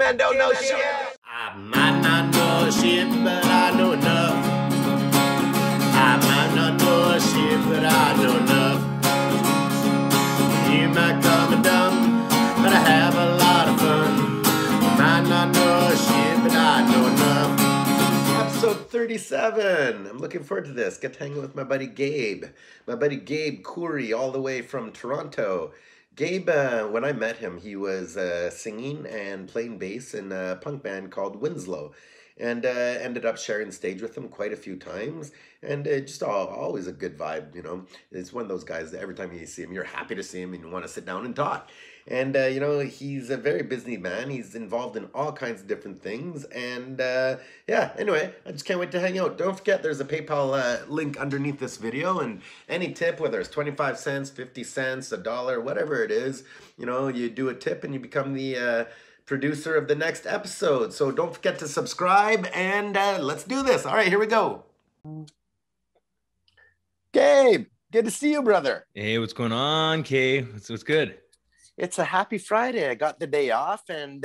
man don't know shit. I might not know shit, but I know enough. I might not know shit, but I know enough. You might call me dumb, but I have a lot of fun. I might not know shit, but I know enough. Episode 37. I'm looking forward to this. Get to hang out with my buddy Gabe. My buddy Gabe Koury, all the way from Toronto. Gabe, when I met him, he was singing and playing bass in a punk band called Winslow, and ended up sharing stage with him quite a few times, and just always a good vibe, you know. It's one of those guys that every time you see him, you're happy to see him and you want to sit down and talk. And, you know, he's a very busy man. He's involved in all kinds of different things. And, yeah, anyway, I just can't wait to hang out. Don't forget, there's a PayPal link underneath this video. And any tip, whether it's 25 cents, 50 cents, $1, whatever it is, you know, you do a tip and you become the producer of the next episode. So don't forget to subscribe and let's do this. All right, here we go. Gabe, good to see you, brother. Hey, what's going on, Kay? What's good? It's a happy Friday. I got the day off and,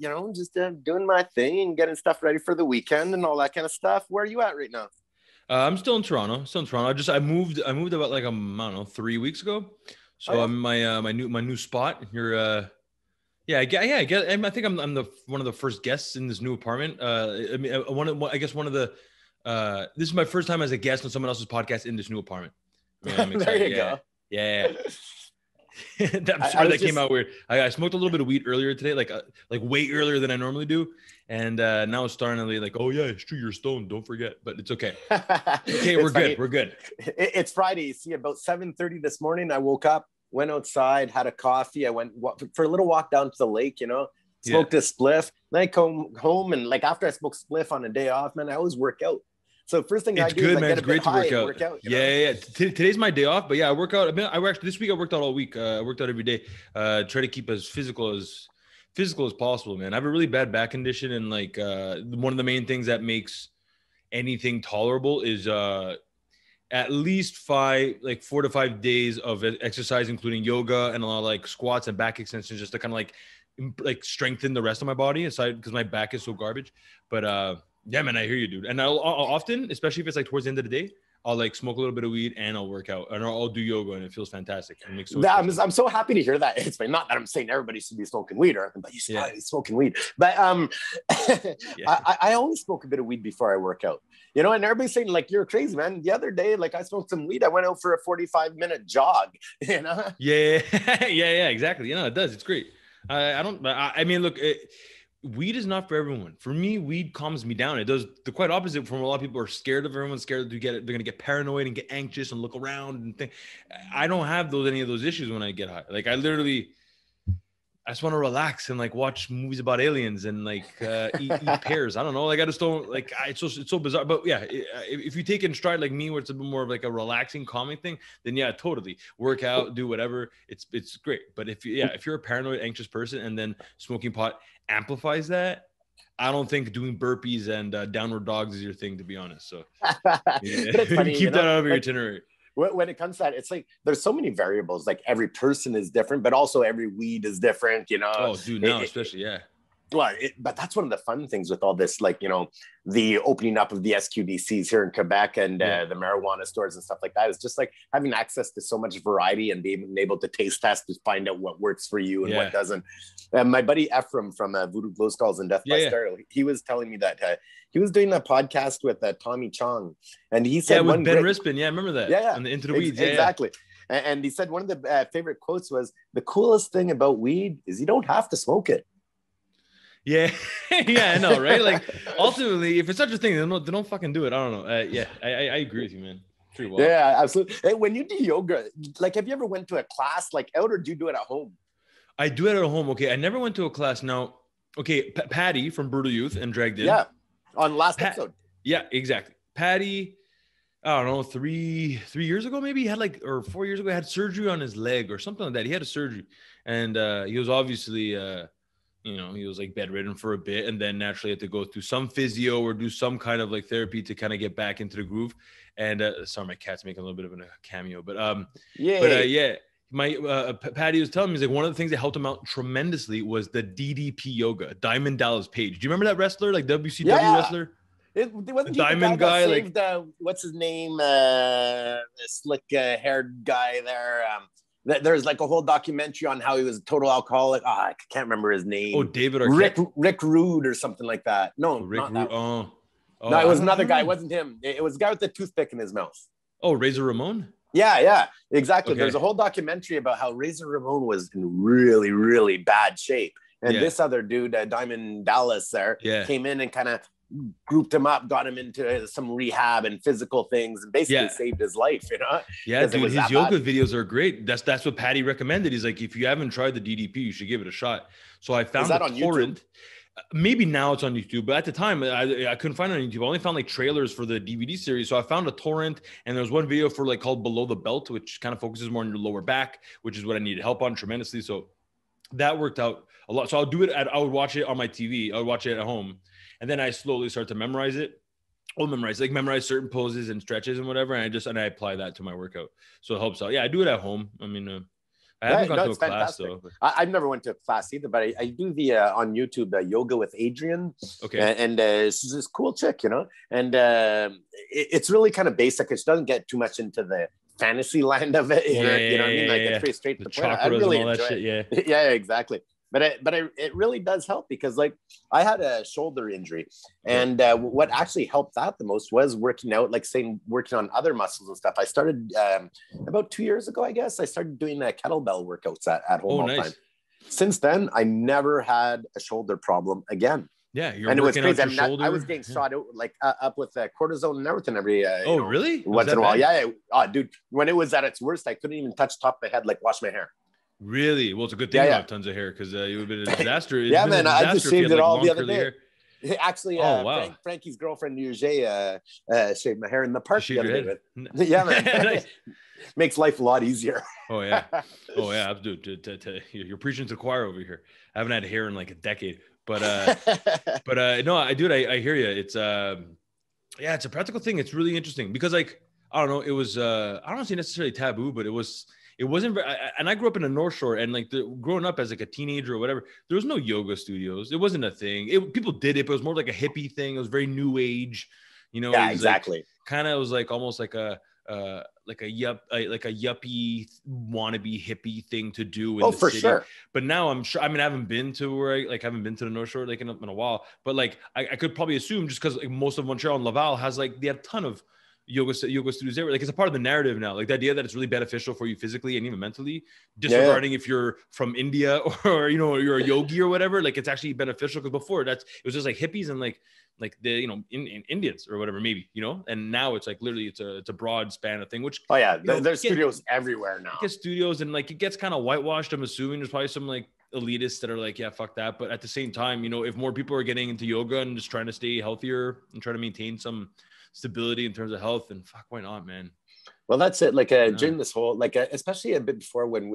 you know, just doing my thing and getting stuff ready for the weekend and all that kind of stuff. Where are you at right now? I'm still in Toronto. I moved about like, I don't know, 3 weeks ago. So I'm my new spot. I think I'm the one of the first guests in this new apartment. This is my first time as a guest on someone else's podcast in this new apartment. I'm excited. There you go. Yeah. I'm sorry that came out weird. I smoked a little bit of weed earlier today, like way earlier than I normally do, and now it's starting to be like, oh yeah, it's true, you're stoned. Don't forget, but it's okay. Okay, we're good. We're good. It's Friday. See, about 7:30 this morning, I woke up, went outside, had a coffee. I went for a little walk down to the lake. You know, smoked a spliff. Then I come home and like after I smoke spliff on a day off, man, I always work out. So first thing I do is I get a bit high and work out. Yeah. Today's my day off, but yeah, I work out. This week I worked out all week. I worked out every day. Try to keep as physical as possible, man. I have a really bad back condition, and like one of the main things that makes anything tolerable is at least 4 to 5 days of exercise, including yoga and a lot of like squats and back extensions, just to kind of like strengthen the rest of my body aside because my back is so garbage. But yeah, man, I hear you, dude. And I'll often, especially if it's like towards the end of the day, I'll like smoke a little bit of weed and I'll work out and I'll do yoga, and it feels fantastic. I'm so happy to hear that. It's not that I'm saying everybody should be smoking weed or anything, but you should be smoking weed. But I always smoke a bit of weed before I work out. You know, and everybody's saying like, you're crazy, man. The other day, like I smoked some weed. I went out for a 45-minute jog, you know? Yeah, exactly. You know, it does. It's great. I mean, look, weed is not for everyone. For me, weed calms me down. It does the quite opposite from a lot of people are scared of. Everyone's scared to get it. They're going to get paranoid and get anxious and look around and think. I don't have any of those issues when I get high. Like I just want to relax and like watch movies about aliens and like eat pears. I don't know. Like I just don't like. It's so bizarre. But yeah, if you take it in stride like me, where it's a bit more of like a relaxing, calming thing, then yeah, totally work out, do whatever. It's great. But if you're a paranoid, anxious person and then smoking pot amplifies that, I don't think doing burpees and downward dogs is your thing, to be honest. So But it's funny, keep that out of your itinerary. When it comes to that, it's like there's so many variables. Like every person is different, but also every weed is different, you know. Oh, dude, now especially, yeah. Well, but that's one of the fun things with all this, like, you know, the opening up of the SQDCs here in Quebec and the marijuana stores and stuff like that is just like having access to so much variety and being able to taste test to find out what works for you and what doesn't. My buddy Ephraim from Voodoo Glow Skulls and Death by Stereo, he was telling me that he was doing a podcast with Tommy Chong, and he said with Ben Rispin, I remember that. On the Into the Weeds, exactly. And he said one of the favorite quotes was, "The coolest thing about weed is you don't have to smoke it." Yeah, yeah, I know, right? Like, ultimately, if it's such a thing, then don't fucking do it. I don't know. I agree with you, man. Pretty well. Yeah, absolutely. Hey, when you do yoga, like, have you ever went to a class like out, or do you do it at home? I do it at home. Okay, I never went to a class. Now, okay, Patty from Brutal Youth and Dragged In. Yeah, on last episode. Yeah, exactly. Patty, I don't know, 3 years ago, maybe he had or 4 years ago, had surgery on his leg or something like that. He had a surgery, and he was obviously. He was like bedridden for a bit, and then naturally had to go through some physio or do some kind of like therapy to kind of get back into the groove. And sorry, my cat's making a little bit of a cameo, but my Patty was telling me, he's like, one of the things that helped him out tremendously was the DDP yoga, Diamond Dallas Page. Do you remember that wrestler, like WCW wrestler? It wasn't the Diamond guy, that saved, like what's his name? Slick haired guy there. There's like a whole documentary on how he was a total alcoholic. Oh, I can't remember his name. Oh, David Arquette? Rick Rude or something like that. No, Rick Rude. Oh, no, it was another guy. It wasn't him. It was a guy with the toothpick in his mouth. Oh, Razor Ramon? Yeah, exactly. Okay. There's a whole documentary about how Razor Ramon was in really, really bad shape. And this other dude, Diamond Dallas there, came in and kind of grouped him up, got him into some rehab and physical things, and basically saved his life, you know? Yeah, dude, his yoga videos are great. That's what Patty recommended. He's like, if you haven't tried the DDP, you should give it a shot. So I found a torrent. Maybe now it's on YouTube, but at the time I couldn't find it on YouTube. I only found like trailers for the DVD series. So I found a torrent, and there was one video for like called Below the Belt, which kind of focuses more on your lower back, which is what I needed help on tremendously. So that worked out a lot. So I would watch it on my TV. I would watch it at home. And then I slowly start to memorize it. Memorize certain poses and stretches and whatever. And I apply that to my workout. So it helps out. Yeah, I do it at home. I mean, I haven't gone to a class though. I've never went to a class either, but I do the on YouTube yoga with Adrian. Okay. And she's this cool chick, you know, and it's really kind of basic. It doesn't get too much into the fantasy land of it. You know what I mean? Like it's pretty straight to the point. I really and all enjoy that it. Shit, yeah, exactly. But it really does help, because like I had a shoulder injury, and what actually helped that the most was working out, like working on other muscles and stuff. I started about 2 years ago, I guess. I started doing kettlebell workouts at home all the time. Since then, I never had a shoulder problem again. Yeah, and it was crazy. I was getting shot out like up with cortisone and everything every. Really? Once in a while, yeah. Oh, dude, when it was at its worst, I couldn't even touch top of my head, like wash my hair. Really? Well, it's a good thing you have tons of hair, because you would have been a disaster. Yeah, man, I just shaved it all the other day. Actually, wow. Frankie's girlfriend Uge shaved my hair in the park the other day. Yeah, man. Nice. Makes life a lot easier. Oh yeah, dude. You're preaching to the choir over here. I haven't had hair in like a decade, but no, I hear you. It's it's a practical thing. It's really interesting because like I don't know, it was I don't say necessarily taboo, but it wasn't very, and I grew up in the North Shore, and like growing up as like a teenager or whatever, there was no yoga studios. It wasn't a thing. People did it, but it was more like a hippie thing. It was very new age, you know. Yeah, exactly. Kind of was like almost like a yuppie wannabe hippie thing to do in the for city. Sure. But now I'm sure. I mean, I haven't been to haven't been to the North Shore like in a while. But like I could probably assume just because like most of Montreal and Laval has like they have a ton of yoga studios there. Like it's a part of the narrative now. Like the idea that it's really beneficial for you physically and even mentally, disregarding if you're from India or you're a yogi or whatever. Like it's actually beneficial, because before it was just like hippies and like the in Indians or whatever maybe, and now it's like literally it's a broad span of thing. Which there's studios everywhere now. Studios, and like it gets kind of whitewashed. I'm assuming there's probably some like elitists that are like, yeah, fuck that. But at the same time, if more people are getting into yoga and just trying to stay healthier and trying to maintain some stability in terms of health, and fuck, why not, man? Well, that's it. Like during this whole, especially a bit before when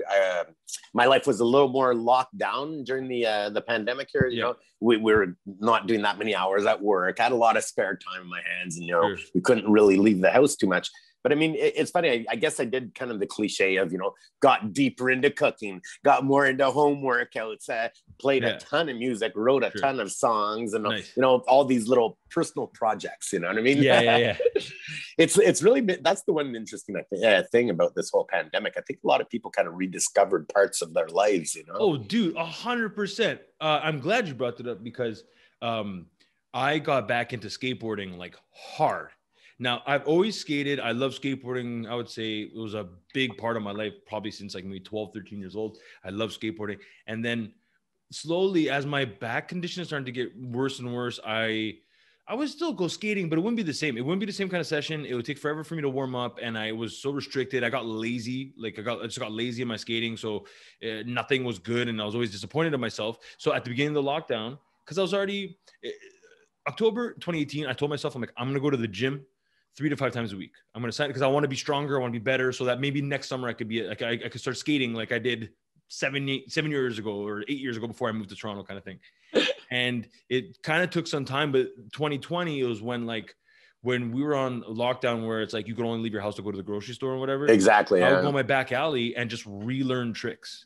my life was a little more locked down during the pandemic here. You know, we were not doing that many hours at work. I had a lot of spare time in my hands, and we couldn't really leave the house too much. But I mean, it's funny. I guess I did kind of the cliche of, got deeper into cooking, got more into home workouts, played a ton of music, wrote a ton of songs, and, all these little personal projects, you know what I mean? Yeah. It's really, that's the one interesting thing about this whole pandemic. I think a lot of people kind of rediscovered parts of their lives, Oh, dude, 100%. I'm glad you brought that up, because I got back into skateboarding like hard. Now, I've always skated. I love skateboarding. I would say it was a big part of my life, probably since like maybe 12, 13 years old. I love skateboarding. And then slowly, as my back condition started to get worse and worse, I would still go skating, but it wouldn't be the same. It wouldn't be the same kind of session. It would take forever for me to warm up. And I was so restricted. I got lazy. I just got lazy in my skating. So nothing was good. And I was always disappointed in myself. So at the beginning of the lockdown, because I was already October 2018, I told myself, I'm going to go to the gym 3 to 5 times a week. I'm going to sign because I want to be stronger. I want to be better, so that maybe next summer I could be like, I could start skating like I did 7 years ago or 8 years ago before I moved to Toronto, kind of thing. And it kind of took some time, but 2020 was when like when we were on lockdown where it's like you could only leave your house to go to the grocery store or whatever. Exactly. I would go in my back alley and just relearn tricks.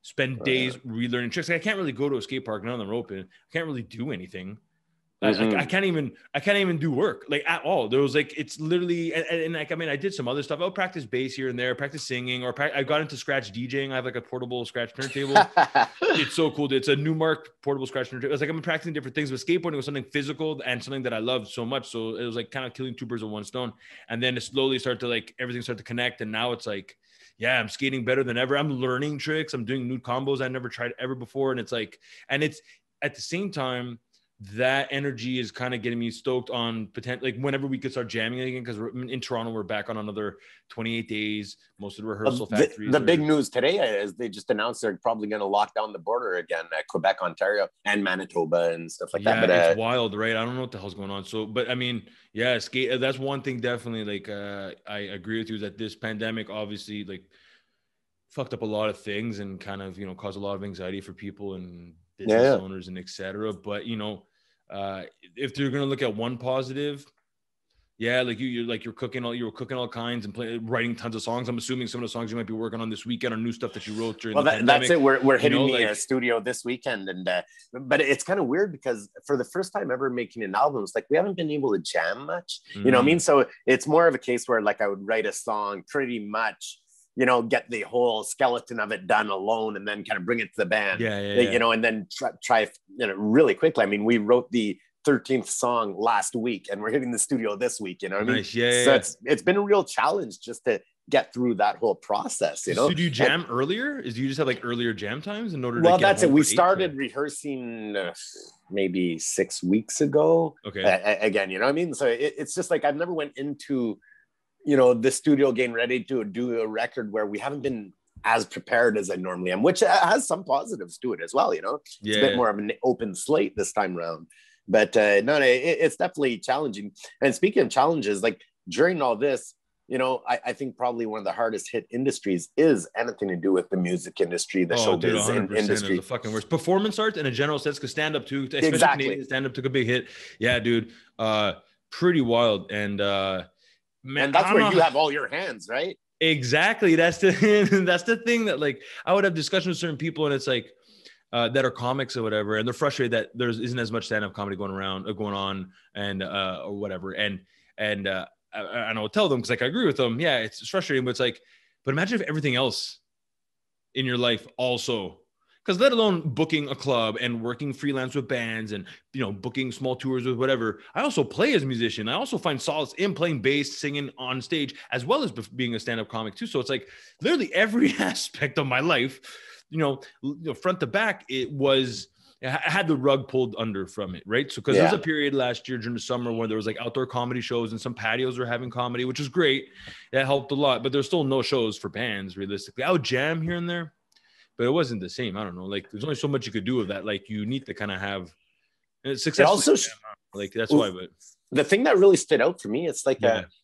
Spend days relearning tricks. Like, I can't really go to a skate park. None of them are open. I can't really do anything. I can't even do work like at all. There was like, it's literally, and like, I mean, I did some other stuff. I'll practice bass here and there, practice singing, or I got into scratch DJing. I have like a portable scratch turntable. It's so cool. It's a Newmark portable scratch turntable. It's like, I'm practicing different things, but skateboarding was something physical and something that I loved so much. So it was like kind of killing two birds with one stone. And then it slowly started to like, everything started to connect. And now it's like, yeah, I'm skating better than ever. I'm learning tricks. I'm doing new combos I never tried ever before. And it's like, and it's at the same time, that energy is kind of getting me stoked on potential, like whenever we could start jamming again, because in Toronto, we're back on another 28 days. Most of the rehearsal factories. The big news today is they just announced they're probably going to lock down the border again at Quebec, Ontario, and Manitoba and stuff like that. But it's wild, right? I don't know what the hell's going on. So, but I mean, yeah, skate. That's one thing definitely. Like, I agree with you, is that this pandemic obviously like fucked up a lot of things and kind of, you know, caused a lot of anxiety for people and business owners and etc. But, you know, if they're gonna look at one positive, like you're cooking all kinds and writing tons of songs. I'm assuming some of the songs you might be working on this weekend are new stuff that you wrote during the pandemic. That's it. We're hitting the studio this weekend, and but it's kind of weird because for the first time ever making an album, it's like we haven't been able to jam much. You know what I mean? So it's more of a case where like I would write a song pretty much, you know, get the whole skeleton of it done alone and then kind of bring it to the band, you know, and then try, you know, really quickly. I mean, we wrote the 13th song last week and we're hitting the studio this week, you know what I mean? So it's been a real challenge just to get through that whole process, you know? So do you jam earlier? Do you just have like earlier jam times in order to Well, that's it. We started rehearsing maybe 6 weeks ago. Okay. Again, you know what I mean? So it's just like, I've never went into, you know, the studio getting ready to do a record where we haven't been as prepared as I normally am, which has some positives to it as well, you know? It's a bit more of an open slate this time around. But no, it's definitely challenging. And speaking of challenges, like during all this, you know, I think probably one of the hardest hit industries is anything to do with the music industry, the showbiz industry. The fucking worst. Performance arts in a general sense, because stand up too, especially stand up took a big hit. Yeah, dude, pretty wild. And man, and that's where you have all your hands, right? Exactly. That's the thing that like I would have discussions with certain people, and it's like that are comics or whatever, and they're frustrated that there isn't as much stand-up comedy going on, and or whatever. And I will tell them, because like I agree with them. Yeah, it's frustrating, but it's like, but imagine if everything else in your life also. Because let alone booking a club and working freelance with bands and, you know, booking small tours with whatever. I also play as a musician. I also find solace in playing bass, singing on stage, as well as being a stand-up comic too. So it's like literally every aspect of my life, you know, front to back, I had the rug pulled under from it, right? So because there was a period last year during the summer where there was like outdoor comedy shows and some patios were having comedy, which is great. That helped a lot, but there's still no shows for bands realistically. I would jam here and there, but it wasn't the same. I don't know. Like there's only so much you could do with that. Like you need to kind of have success. Also, like that's why. But the thing that really stood out for me, it's like,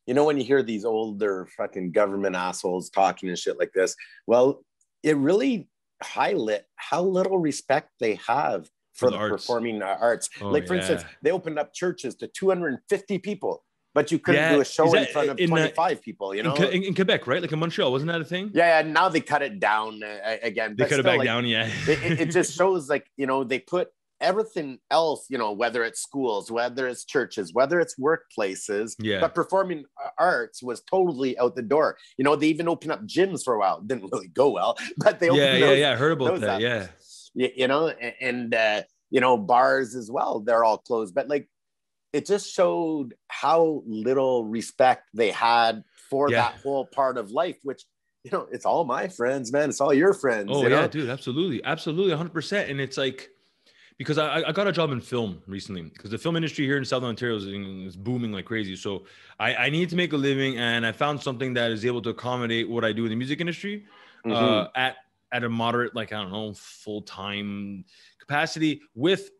you know, when you hear these older fucking government assholes talking and shit like this, well, it really highlight how little respect they have for the performing arts. Like for instance, they opened up churches to 250 people. But you couldn't do a show in front of 25 people, you know? In Quebec, right? Like in Montreal, wasn't that a thing? Yeah, now they cut it down again. They cut it back down, it just shows like, you know, they put everything else, you know, whether it's schools, whether it's churches, whether it's workplaces, but performing arts was totally out the door. You know, they even opened up gyms for a while. Didn't really go well, but they opened I heard about that, You know, and you know, bars as well, they're all closed. But like, it just showed how little respect they had for that whole part of life, which, you know, it's all my friends, man. It's all your friends. Oh, you know? Dude, absolutely. 100%. And it's like, because I got a job in film recently, because the film industry here in Southern Ontario is booming like crazy. So I need to make a living, and I found something that is able to accommodate what I do in the music industry at a moderate, like, I don't know, full-time capacity with,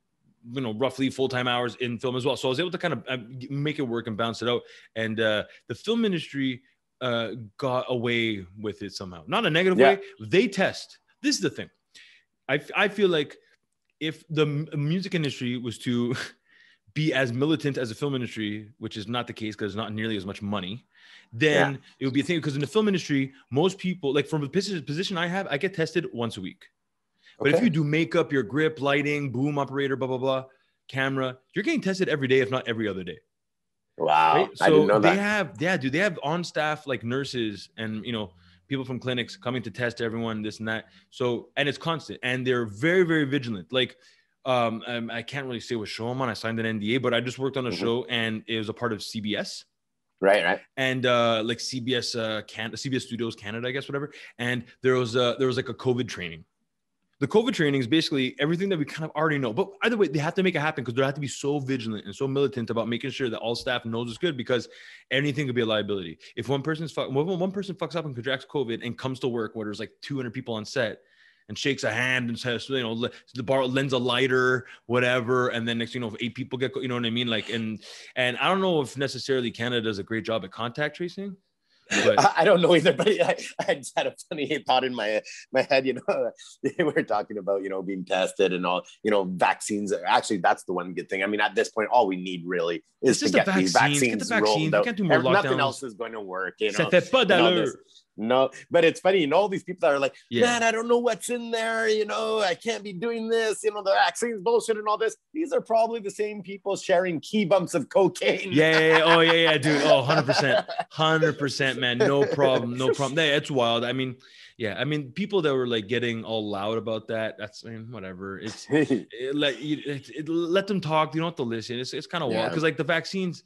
you know, roughly full-time hours in film as well. So I was able to kind of make it work and bounce it out. And the film industry got away with it somehow. Not in a negative way. They test. This is the thing. I feel like if the music industry was to be as militant as the film industry, which is not the case because there's not nearly as much money, then it would be a thing. Because in the film industry, most people, like from the position I have, I get tested once a week. But if you do makeup, your grip, lighting, boom operator, blah, blah, blah, camera, you're getting tested every day, if not every other day. Wow. Right? So I didn't know they that. they have on staff like nurses and, you know, people from clinics coming to test everyone, this and that. So, and it's constant and they're very, very vigilant. Like, I can't really say what show I'm on. I signed an NDA, but I just worked on a show and it was a part of CBS. Right. And like CBS, CBS Studios Canada, I guess, whatever. And there was like a COVID training. The COVID training is basically everything that we kind of already know. But either way, they have to make it happen because they have to be so vigilant and so militant about making sure that all staff knows it's good because anything could be a liability. If one person fucks up and contracts COVID and comes to work where there's like 200 people on set and shakes a hand and says, you know, the bar lends a lighter, whatever. And then next, you know, if 8 people get, you know what I mean? Like, and I don't know if necessarily Canada does a great job at contact tracing. But I don't know either, but I just had a funny thought in my head. You know, we were talking about, you know, being tested and all, you know, vaccines. Actually, that's the one good thing. I mean, at this point, all we need really is to get these vaccines rolled out. Nothing else is going to work. You know, no, but it's funny, you know, all these people that are like, man, I don't know what's in there. You know, I can't be doing this. You know, the vaccine's bullshit and all this. These are probably the same people sharing key bumps of cocaine. Oh, yeah, dude. Oh, 100%, man. No problem. Yeah, it's wild. I mean, people that were like getting all loud about that, that's, I mean, whatever. Let them talk. You don't have to listen. It's kind of wild because like the vaccines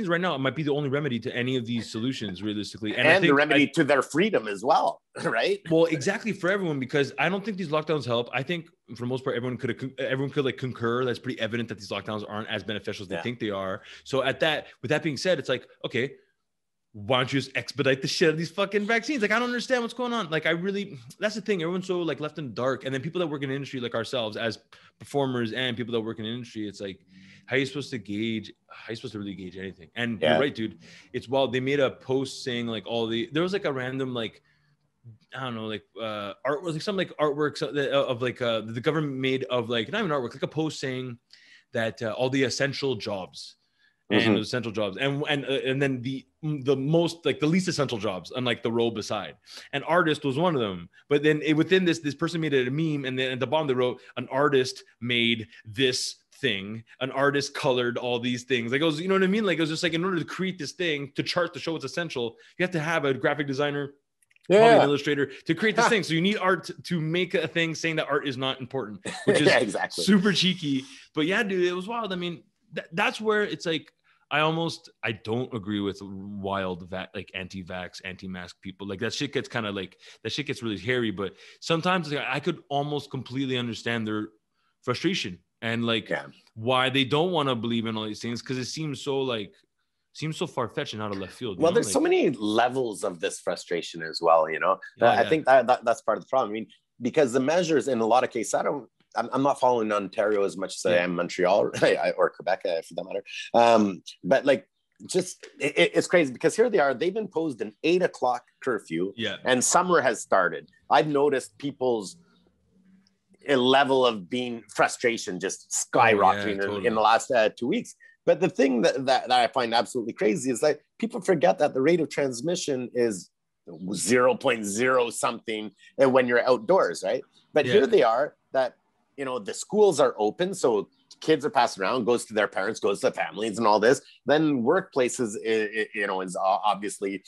right now might be the only remedy to any of these solutions, realistically. And I think the remedy to their freedom as well, right? Well, exactly, for everyone, because I don't think these lockdowns help. I think for the most part, everyone could like concur. That's pretty evident that these lockdowns aren't as beneficial as they think they are. So with that being said, it's like, okay, why don't you just expedite the shit of these fucking vaccines? Like, I don't understand what's going on. Like, that's the thing. Everyone's so like left in the dark. And then people that work in the industry, like ourselves as performers and people that work in the industry, it's like, how are you supposed to really gauge anything? And you're right, dude. It's wild. They made a post saying like there was like a random, like, I don't know, like art, like some like artworks of like the government made of like, not even artwork, like a post saying that all the essential jobs and the essential jobs and then the most, like the least essential jobs, unlike the row beside, and artist was one of them. But then within this person made it a meme, and then at the bottom they wrote, an artist made this thing, an artist colored all these things. Like, it was, you know what I mean? Like, it was just like, in order to create this thing, to chart the show what's essential, you have to have a graphic designer, probably an illustrator, to create this thing. So you need art to make a thing saying that art is not important, which is exactly super cheeky. But yeah, dude, it was wild. I mean, that's where it's like, I don't agree with wild like anti-vax, anti-mask people. Like, that shit gets really hairy. But sometimes like, I could almost completely understand their frustration and like why they don't want to believe in all these things, because it seems so far-fetched and out of left field. Well, there's so many levels of this frustration as well, you know. I think that's part of the problem. I mean, because the measures in a lot of cases, I'm not following Ontario as much as I am Montreal or Quebec, for that matter. But like, just it's crazy because here they've imposed an 8 o'clock curfew, and summer has started. I've noticed people's level of being frustration just skyrocketing in the last 2 weeks. But the thing that I find absolutely crazy is that people forget that the rate of transmission is 0.0 something when you're outdoors, right? But here they are, that, you know, the schools are open, so kids are passing around, goes to their parents, goes to families and all this. Then workplaces, you know, is obviously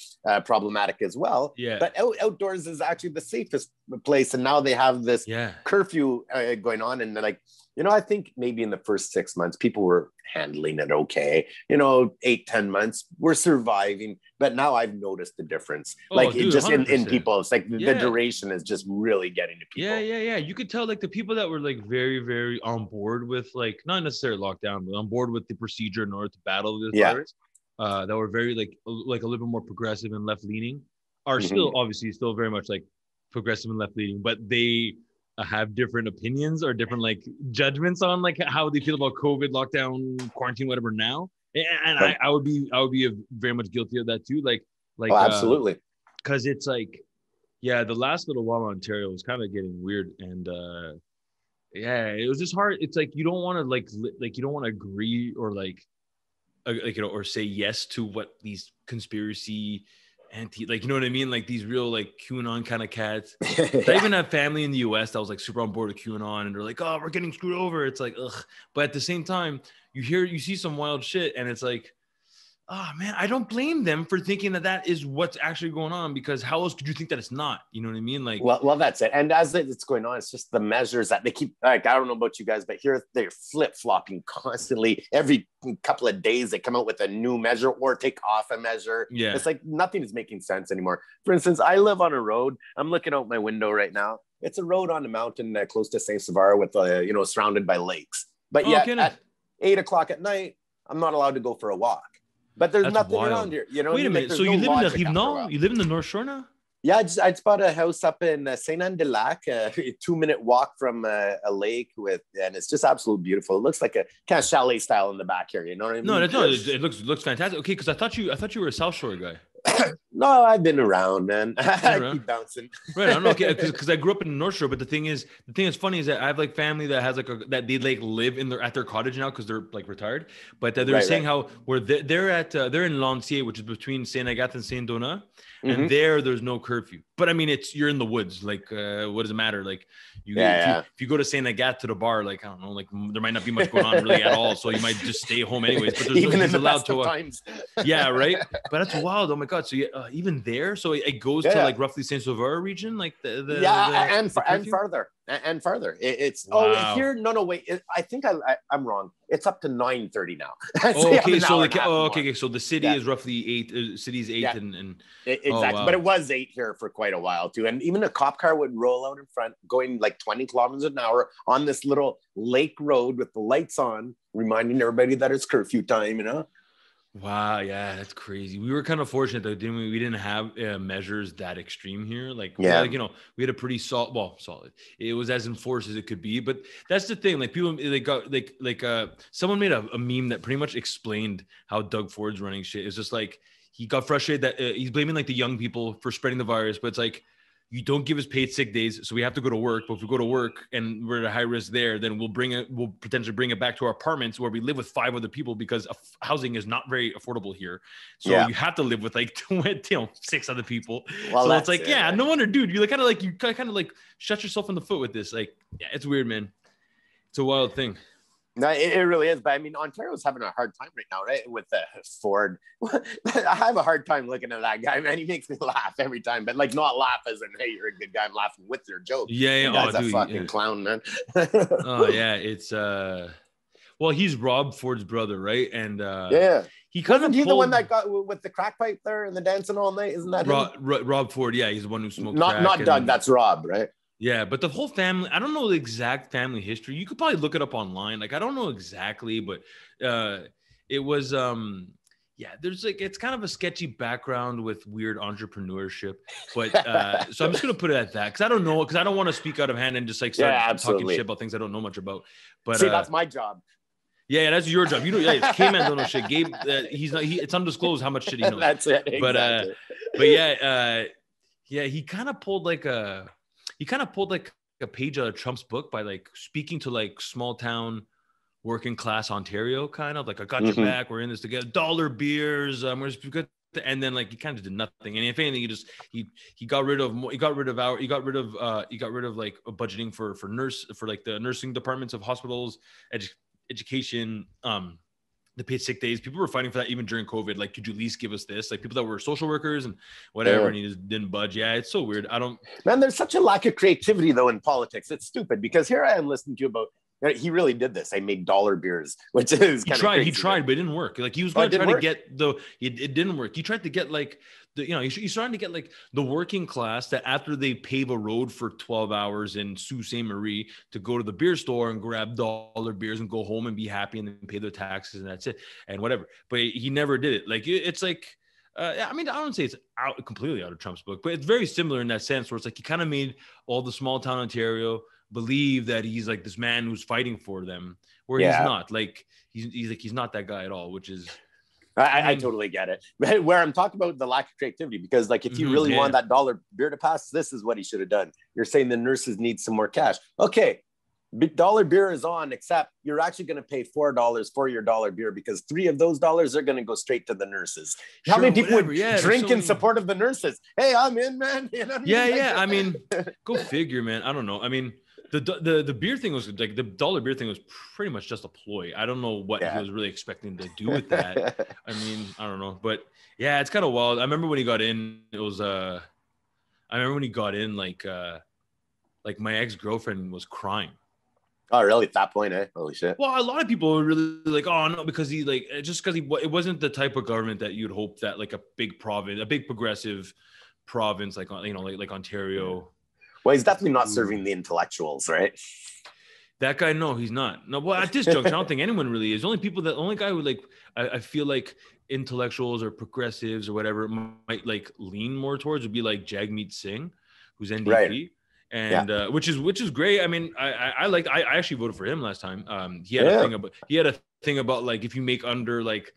problematic as well. But outdoors is actually the safest place. And now they have this curfew going on. And they're like, you know, I think maybe in the first 6 months, people were handling it okay. You know, 8-10 months, we're surviving. But now I've noticed the difference. Just in people, it's like the duration is just really getting to people. Yeah. You could tell like the people that were like very, very on board with like, not necessarily lockdown, but on board with the procedure in order to battle this virus, that were very like a little bit more progressive and left leaning, are still obviously still very much like progressive and left leaning, but they have different opinions or different like judgments on like how they feel about COVID, lockdown, quarantine, whatever now. And I would be very much guilty of that too. Like absolutely. Cause it's like, the last little while in Ontario was kind of getting weird. And Yeah, it was just hard. It's like you don't want to you don't want to agree or or say yes to what these conspiracy you know what I mean? Like these real like QAnon kind of cats. I even have family in the US that was like super on board with QAnon, and they're like, oh, we're getting screwed over. It's like, ugh. But at the same time, you see some wild shit, and it's like, oh man, I don't blame them for thinking that is what's actually going on, because how else could you think that it's not? You know what I mean? Like, well, that's it. And as it's going on, it's just the measures that they keep. Like, I don't know about you guys, but here they're flip flopping constantly. Every couple of days, they come out with a new measure or take off a measure. Yeah, it's like nothing is making sense anymore. For instance, I live on a road. I'm looking out my window right now. It's a road on a mountain close to Saint Savara with surrounded by lakes. But yet at 8 o'clock at night, I'm not allowed to go for a walk. But there's nothing around here. You know. Wait a minute. So you live in the Rive-Nord? You live in the North Shore now? Yeah, I just bought a house up in Saint-Anne-de-Lac, a 2-minute walk from a lake and it's just absolutely beautiful. It looks like a kind of chalet style in the back here. You know what I mean? No, it looks fantastic. Okay, because I thought you were a South Shore guy. No, I've been around, man. I keep bouncing. Right. I don't know. Okay, because I grew up in the North Shore, but the thing is funny is that I have like family that has that they like live at their cottage now because they're like retired. But they're saying how they're in Lancier, which is between Saint Agathe and Saint Donat, and there's no curfew. But I mean, you're in the woods. Like, what does it matter? Like, if you go to Saint Agathe to the bar, like I don't know, like there might not be much going on really at all, so you might just stay home anyways. But there's even in the best of times. Yeah, right. But that's wild. Oh my god. So even there, so it goes to like roughly Saint Sauveur region, like and farther. It's wow. Here. No, wait. I think I'm wrong. It's up to 9:30 now. Okay, so the city is roughly 8. City's 8 and exactly. Wow. But it was 8 here for quite a while too. And even a cop car would roll out in front, going like 20 kilometers an hour on this little lake road with the lights on, reminding everybody that it's curfew time. You know. Wow, yeah, that's crazy. We were kind of fortunate though, didn't we? We didn't have measures that extreme here. Like, we had a pretty solid. It was as enforced as it could be. But that's the thing. Like, people, they got someone made a meme that pretty much explained how Doug Ford's running shit. It's just like he got frustrated that he's blaming like the young people for spreading the virus, but it's like, you don't give us paid sick days, so we have to go to work. But if we go to work and we're at a high risk there, then we'll potentially bring it back to our apartments where we live with 5 other people because housing is not very affordable here. So you have to live with like 6 other people. Well, so it's like, no wonder, dude. You kind of like shut yourself in the foot with this. Like, yeah, it's weird, man. It's a wild thing. No, it really is. But I mean, Ontario's having a hard time right now, right? With Ford. I have a hard time looking at that guy, man. He makes me laugh every time, but like not laugh as in, hey, you're a good guy. I'm laughing with your joke. Yeah. That's a fucking clown, man. Oh yeah, it's well, he's Rob Ford's brother, right? And he kind of the one that got with the crack pipe there and the dancing all night. Isn't that Rob Ford? Yeah, he's the one who smoked. Not Doug. That's Rob, right? Yeah, but the whole family, I don't know the exact family history. You could probably look it up online. Like, I don't know exactly, but it was, there's like, it's kind of a sketchy background with weird entrepreneurship. But so I'm just going to put it at that because I don't know, because I don't want to speak out of hand and just like start talking shit about things I don't know much about. But see, that's my job. Yeah, that's your job. You know, it's K-Man don't know shit. Gabe, it's undisclosed how much shit he knows. That's it. Exactly. But he kind of pulled like a page out of Trump's book by like speaking to like small town working class Ontario, kind of like, I got your back, we're in this together, dollar beers, we're just good. And then like he kind of did nothing. And if anything, he got rid of like budgeting for like the nursing departments of hospitals, education, the paid sick days. People were fighting for that even during COVID. Like, could you at least give us this? Like, people that were social workers and whatever, and he just didn't budge. Yeah, it's so weird. Man, there's such a lack of creativity though in politics. It's stupid because here I am listening to you about. He really did this. I made dollar beers, which is kind of crazy. He tried, but it didn't work. Like, he was going to try to get it didn't work. He tried to get like he's trying to get like the working class that after they pave a road for 12 hours in Sault Ste. Marie to go to the beer store and grab dollar beers and go home and be happy and then pay their taxes and that's it and whatever. But he never did it. Like, it's like, I mean, I don't say it's completely out of Trump's book, but it's very similar in that sense where it's like he kind of made all the small town Ontario believe that he's like this man who's fighting for them, where he's not. Like, he's not that guy at all, which is. I totally get it. Where I'm talking about the lack of creativity, because like if you really want that dollar beer to pass, this is what he should have done. You're saying the nurses need some more cash. Okay, dollar beer is on, except you're actually going to pay $4 for your dollar beer because $3 of those dollars are going to go straight to the nurses. How many people would drink in support of the nurses? Hey, I'm in, man. You know what I mean? Go figure, man. I don't know. I mean, the beer thing was like the dollar beer thing was pretty much just a ploy. I don't know what he was really expecting to do with that. I mean, I don't know, but yeah, it's kind of wild. I remember when he got in, it was I remember when he got in, like my ex-girlfriend was crying. Oh, really? At that point, eh? Holy shit. Well, a lot of people were really like, oh no, because he like just because it wasn't the type of government that you'd hope that like a big progressive province like like Ontario. Well, he's definitely not serving the intellectuals, right? That guy, no, he's not. No, well, at this juncture, I don't think anyone really is. The only guy who like I feel like intellectuals or progressives or whatever might like lean more towards would be like Jagmeet Singh, who's NDP. Right. And which is great. I mean, I actually voted for him last time. He had a thing about like if you make under like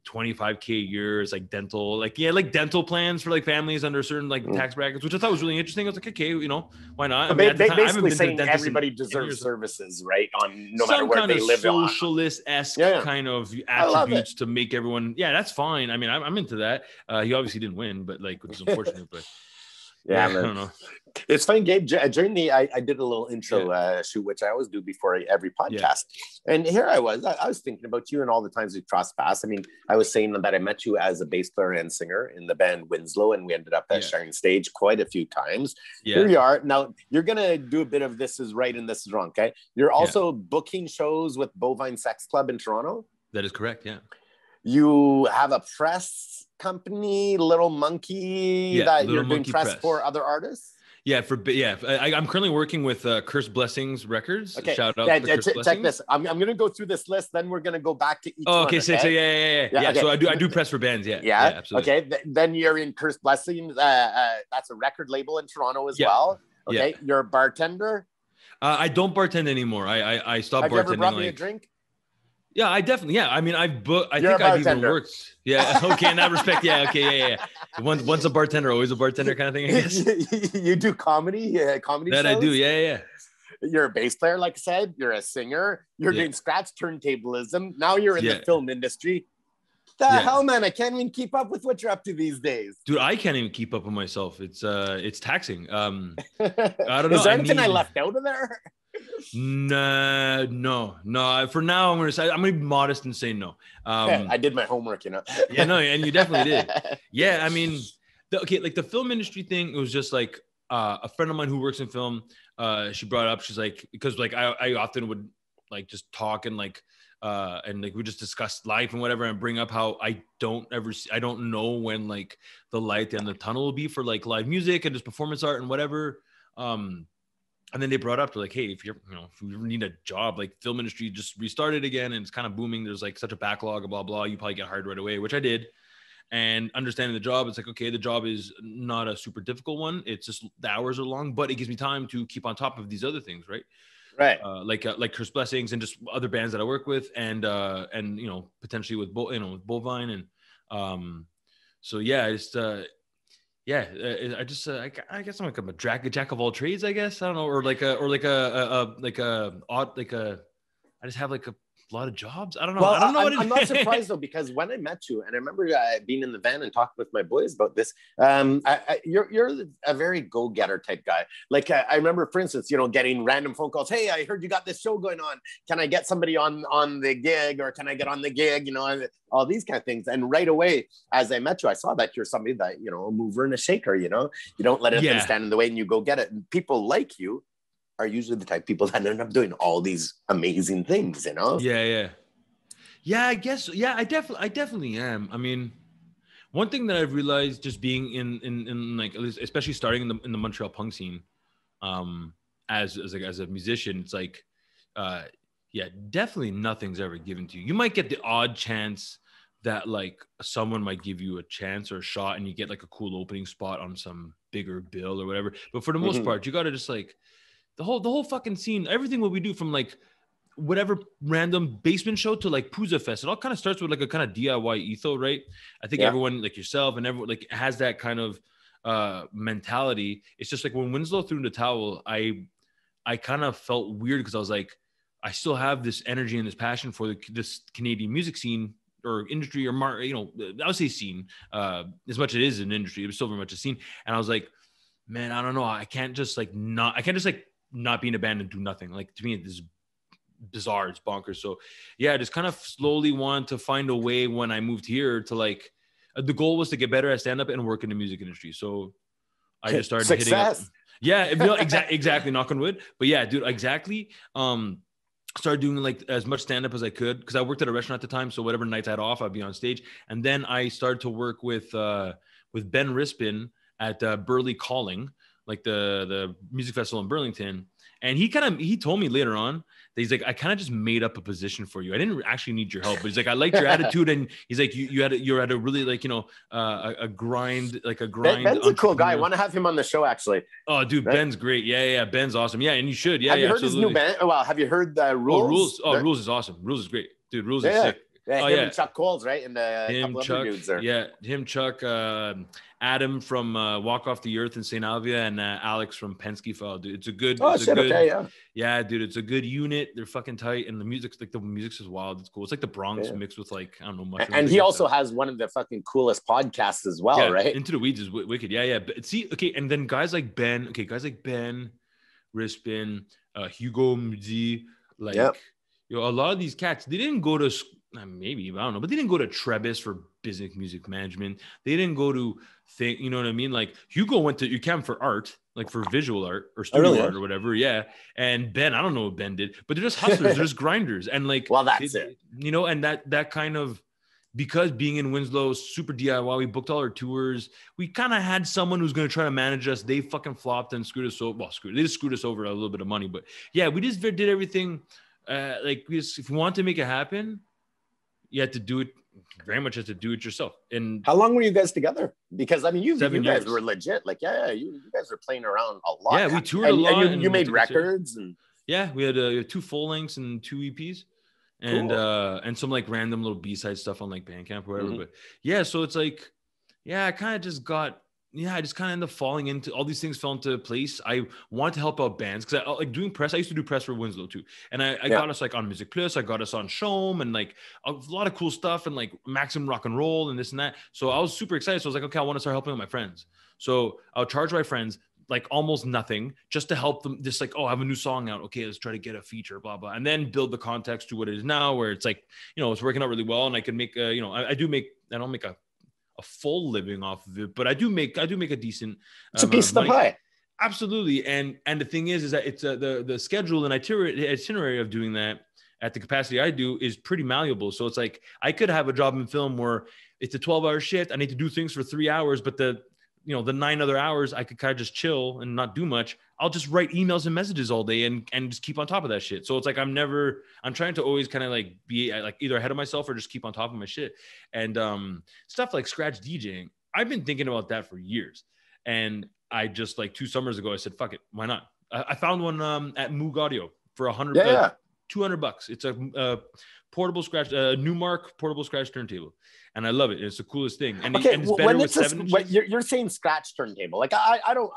25K a year, it's like dental, like dental plans for like families under certain like tax brackets, which I thought was really interesting. I was like, okay, why not? I mean, basically saying everybody deserves services, right? On no matter where they live. Socialist-esque kind of attributes to make everyone. Yeah, that's fine. I mean, I'm into that. He obviously didn't win, but like, which is unfortunate, but. Yeah, man. I don't know. It's funny, Gabe. During I did a little intro shoot, which I always do before every podcast. And here I was thinking about you and all the times we crossed paths. I mean, I was saying that I met you as a bass player and singer in the band Winslow, and we ended up sharing stage quite a few times. Here you are. Now, you're going to do a bit of This Is Right and This Is Wrong, okay? You're also booking shows with Bovine Sex Club in Toronto? That is correct, yeah. You have a press company, Little Monkey, that you're doing press for other artists? I'm currently working with Curse Blessings Records. Okay. Shout out to Curse Blessings. Check this. I'm going to go through this list, then we're going to go back to each one. Okay, so yeah. So I do press for bands, yeah, absolutely. Okay, then you're in Curse Blessings. That's a record label in Toronto as well. Okay, you're a bartender. I don't bartend anymore. I stopped bartending. Have you ever brought me a drink? Yeah, I definitely. Yeah, I mean, I think I've even worked. Yeah, okay, in that respect, yeah. Once a bartender, always a bartender kind of thing, I guess. You do comedy that shows? I do, yeah. You're a bass player, like I said. You're a singer. You're doing scratch turntablism. Now you're in the film industry. The hell, man! I can't even keep up with what you're up to these days. Dude, I can't even keep up with myself. It's taxing. I don't know. Is there anything I left out of there? No. For now, I'm gonna be modest and say no. I did my homework, you know. Yeah, no, and you definitely did. Yeah, I mean, like the film industry thing, it was just like a friend of mine who works in film. She brought it up. She's like, because like I often would like just talk and like we just discuss life and whatever, and bring up how I don't know when like the light at the end of the tunnel will be for like live music and just performance art and whatever. And then they brought up to like, hey, if you need a job, like film industry just restarted again and it's kind of booming. There's like such a backlog, blah, blah. You probably get hired right away, which I did. And understanding the job, it's like, okay, the job is not a super difficult one. It's just the hours are long, but it gives me time to keep on top of these other things, right? Right. Like Curse Blessings and just other bands that I work with, and potentially with Bovine so yeah, I guess I'm like a jack of all trades, I guess. I don't know, I just have like a lot of jobs. I don't know. Well, I'm not surprised though, because when I met you, and I remember being in the van and talking with my boys about this, you're a very go-getter type guy. Like I remember, for instance, getting random phone calls. Hey, I heard you got this show going on. Can I get somebody on the gig, or can I get on the gig? All these kind of things. And right away, as I met you, I saw that you're somebody that a mover and a shaker. You don't let anything stand in the way, and you go get it. And people like you are usually the type of people that end up doing all these amazing things, Yeah, I guess. Yeah, I definitely am. I mean, one thing that I've realized just being in like, especially starting in the Montreal punk scene, as a musician, it's like, definitely nothing's ever given to you. You might get the odd chance that like someone might give you a chance or a shot, and you get like a cool opening spot on some bigger bill or whatever. But for the most part, you got to just like, the whole fucking scene, everything what we do, from like whatever random basement show to like Pooza Fest, it all kind of starts with like a kind of DIY ethos, right? I think everyone like yourself and everyone like has that kind of mentality. It's just like when Winslow threw in the towel, I I kind of felt weird because I was like, I still have this energy and this passion for this Canadian music scene or industry or I would say scene, as much as it is an industry, it was still very much a scene. And I was like, man, I don't know. I can't just not be in a band and do nothing. Like, to me, this is bizarre. It's bonkers. So yeah, I just kind of slowly wanted to find a way when I moved here to like, the goal was to get better at stand-up and work in the music industry. So I just started hitting up. Yeah, exactly. Knock on wood. But yeah, dude, exactly. Started doing like as much stand-up as I could because I worked at a restaurant at the time. So whatever nights I had off, I'd be on stage. And then I started to work with Ben Rispin at Burley Calling, like the music festival in Burlington. And he told me later on that he's like, I kind of just made up a position for you. I didn't actually need your help, but he's like, I liked your attitude. And he's like, you're at a really like, a grind. Ben's a cool guy. I want to have him on the show actually. Oh dude, right? Ben's great. Yeah. Ben's awesome. Yeah. And you should. Yeah. Have you heard absolutely. his new band? Well, have you heard Rules? Rules is awesome. Rules is great. Dude, Rules is sick. Yeah, him and Chuck Coles, right? And him, Chuck, dudes there. Yeah, him, Chuck, Adam from Walk Off the Earth in St. Alvia, and Alex from Penske File, dude. It's a good. Yeah, dude, it's a good unit. They're fucking tight, and the music's just wild. It's cool. It's like the Bronx mixed with like I don't know mushrooms. And he also has one of the fucking coolest podcasts as well, right? Into the Weeds is wicked. Yeah. But see, okay, and then guys like Ben, Rispin, Hugo Mudi, like a lot of these cats, they didn't go to. Maybe, I don't know, but they didn't go to Trebas for business music management. They didn't go to you know what I mean? Like Hugo went to UQAM for art, like for visual art or studio art or whatever. Yeah. And Ben, I don't know what Ben did, but they're just hustlers, they're just grinders. And like, well, that's it. And that kind of, because being in Winslow, super DIY, we booked all our tours. We kind of had someone who's going to try to manage us. They fucking flopped and screwed us over. Well, they just screwed us over a little bit of money, but yeah, we just did everything. If you want to make it happen, you had to do it. Very much have to do it yourself. And how long were you guys together? Because I mean, you guys were legit. Like, you guys were playing around a lot. Yeah, we toured a lot. And you made records. And we had 2 full lengths and 2 EPs, and cool. And some like random little B-side stuff on like Bandcamp or whatever. Mm-hmm. But yeah, so it's like, I kind of just got. I just kind of ended up falling into all these things fell into place. I wanted to help out bands because I like doing press. I used to do press for Winslow too. And I got us like on Music Plus. I got us on Showm and like a lot of cool stuff and like Maximum Rock and Roll and this and that. So I was super excited. So I was like, okay, I want to start helping out my friends. So I'll charge my friends like almost nothing just to help them. Just like, oh, I have a new song out. Okay, let's try to get a feature, blah, blah. And then build the context to what it is now where it's like, it's working out really well. And I can make, I don't make a full living off of it, but I do make a decent. It's a piece of the pie. Absolutely, and the thing is that it's the schedule and itinerary of doing that at the capacity I do is pretty malleable. So it's like I could have a job in film where it's a 12-hour shift. I need to do things for 3 hours, but the 9 other hours I could kind of just chill and not do much. I'll just write emails and messages all day and just keep on top of that shit. So it's like I'm trying to always kind of like be like either ahead of myself or just keep on top of my shit. And stuff like scratch DJing, I've been thinking about that for years. And I just like 2 summers ago, I said, fuck it, why not? I found one at Moog Audio for $200. It's a portable scratch, Newmark portable scratch turntable. And I love it. It's the coolest thing. And, and it's better with 7 inches. You're saying scratch turntable. Like I don't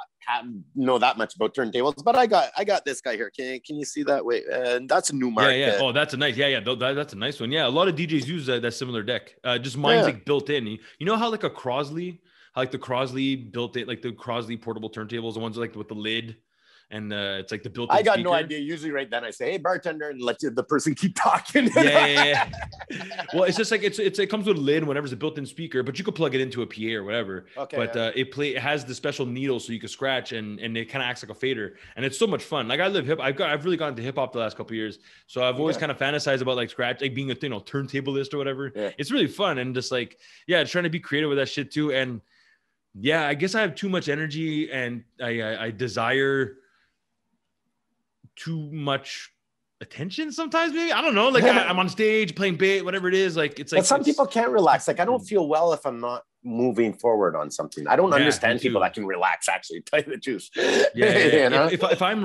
know that much about turntables, but I got this guy here. Can you see that? Wait, that's a Newmark. Yeah. Oh, that's a nice. Yeah. That's a nice one. Yeah. A lot of DJs use that similar deck. Just mine's like built in. You know how like the Crosley built it, like the Crosley portable turntables, the ones like with the lid. And it's like the built-in I got speaker. No idea. Usually right then I say, hey, bartender, and let the person keep talking. Yeah. Well, it's just like it comes with a lid whenever it's a built-in speaker, but you could plug it into a PA or whatever. Okay. But it has the special needle so you can scratch and it kind of acts like a fader. And it's so much fun. Like I've really gotten into hip hop the last couple of years. So I've always kind of fantasized about like scratch, like being a turntablist or whatever. Yeah. It's really fun and just like, trying to be creative with that shit too. And I guess I have too much energy and I desire too much attention sometimes, maybe. I don't know. Like I'm on stage playing bait, whatever it is. Like it's like. But some people can't relax. Like I don't feel well if I'm not moving forward on something. I don't understand people that can relax. Actually, tell you the truth. Yeah. You know? If I'm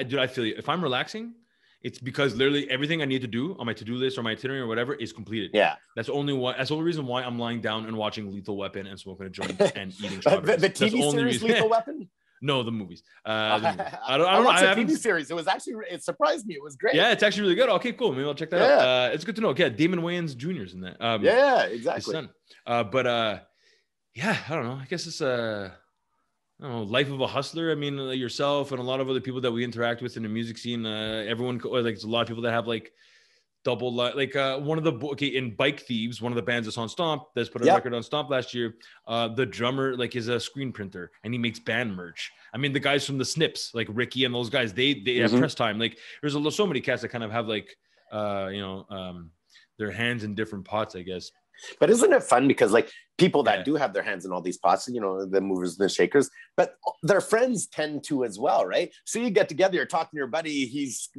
dude, I feel you. If I'm relaxing, it's because literally everything I need to do on my to-do list or my itinerary or whatever is completed. Yeah. That's the only reason why I'm lying down and watching Lethal Weapon and smoking a joint and eating strawberries. the TV series Lethal Weapon. No, the movies. I I don't know. watched a TV series. It surprised me. It was great. Yeah, it's actually really good. Okay, cool. Maybe I'll check that out. It's good to know. Yeah, Damon Wayans Jr.'s in that. Yeah, exactly. His son. Yeah, I don't know. I guess it's I don't know, life of a hustler. I mean, yourself and a lot of other people that we interact with in the music scene. Everyone, like, there's a lot of people that have like double, like one of the in Bike Thieves, one of the bands that's on Stomp, that's put a record on Stomp last year. The drummer like is a screen printer and he makes band merch. I mean, the guys from the Snips, like Ricky and those guys, they have press time. Like, there's so many cats that kind of have like their hands in different pots, I guess. But isn't it fun because like people that do have their hands in all these pots, the movers and the shakers, but their friends tend to as well, right? So you get together, you're talking to your buddy, he's,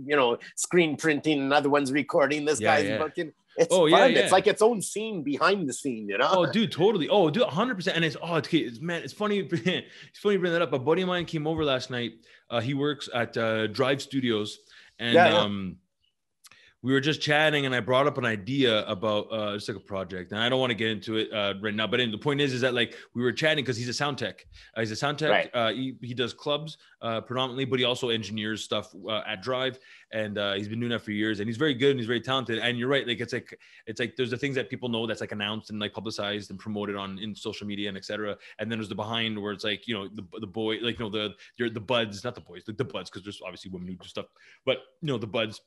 screen printing, another one's recording, this guy's working. It's fun. Yeah. It's like its own scene behind the scene, Oh, dude, totally. Oh, dude, 100%. And it's funny. It's funny you bring that up. A buddy of mine came over last night. He works at Drive Studios, and we were just chatting, and I brought up an idea about just like a project, and I don't want to get into it right now. But the point is that like we were chatting because he's a sound tech. He's a sound tech. Right. He does clubs predominantly, but he also engineers stuff at Drive, and he's been doing that for years. And he's very good and he's very talented. And you're right, like it's like there's the things that people know that's like announced and like publicized and promoted in social media and etc. And then there's the behind where it's like the boy, like the buds, not the boys, like the buds, because there's obviously women who do stuff, but the buds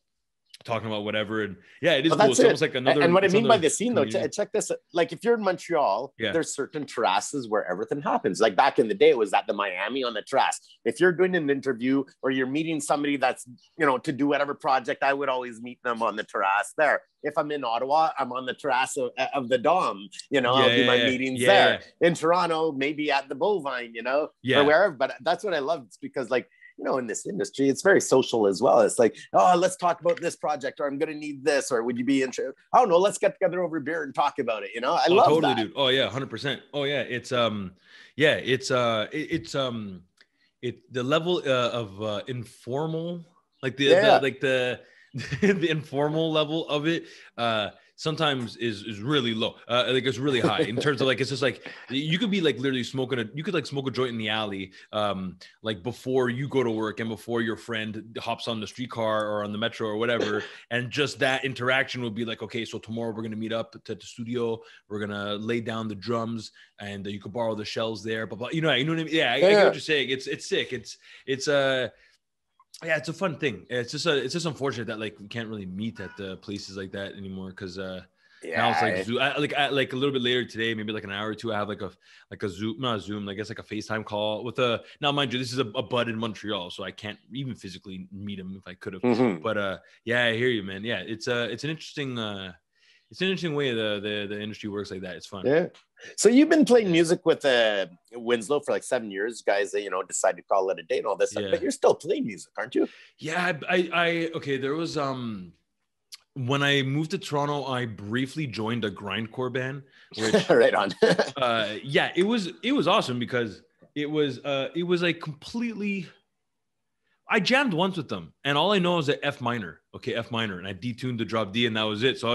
talking about whatever. And yeah, it is cool. It's almost like another. And what I mean by the scene though, check this. Like if you're in Montreal, there's certain terraces where everything happens. Like back in the day, it was at the Miami on the terrace. If you're doing an interview or you're meeting somebody that's, to do whatever project, I would always meet them on the terrace there. If I'm in Ottawa, I'm on the terrace of the Dom, I'll do my meetings there. In Toronto, maybe at the Bovine, or wherever. But that's what I love. It's because like, in this industry, it's very social as well. It's like, oh, let's talk about this project, or I'm going to need this, or would you be interested? I don't know. Let's get together over beer and talk about it. I love totally, that. Dude. Oh yeah, 100%. Oh yeah, it's the level of informal, like the informal level of it. Sometimes is really low. Like it's really high in terms of like, it's just like, you could be like literally smoke a joint in the alley, like before you go to work and before your friend hops on the streetcar or on the metro or whatever. And just that interaction would be like, okay, so tomorrow we're going to meet up at the studio. We're going to lay down the drums and you could borrow the shells there. But you know what I mean? Yeah, I get what you're saying. It's sick. Yeah, it's a fun thing. It's just unfortunate that like we can't really meet at the places like that anymore because now it's like Zoom. Like a little bit later today, maybe like an hour or two, I have like a Zoom, not a Zoom, I guess like a FaceTime call with now mind you, this is a bud in Montreal, so I can't even physically meet him if I could have. Mm-hmm. But yeah, I hear you, man. Yeah, it's an interesting way the industry works like that. It's fun. Yeah. So you've been playing music with Winslow for like 7 years, guys that, decide to call it a day and all this stuff, but you're still playing music, aren't you? Yeah. Okay. There was, when I moved to Toronto, I briefly joined a grindcore band, which, right on. Yeah, it was awesome because it was like completely, I jammed once with them and all I know is that F minor, and I detuned the drop D and that was it. So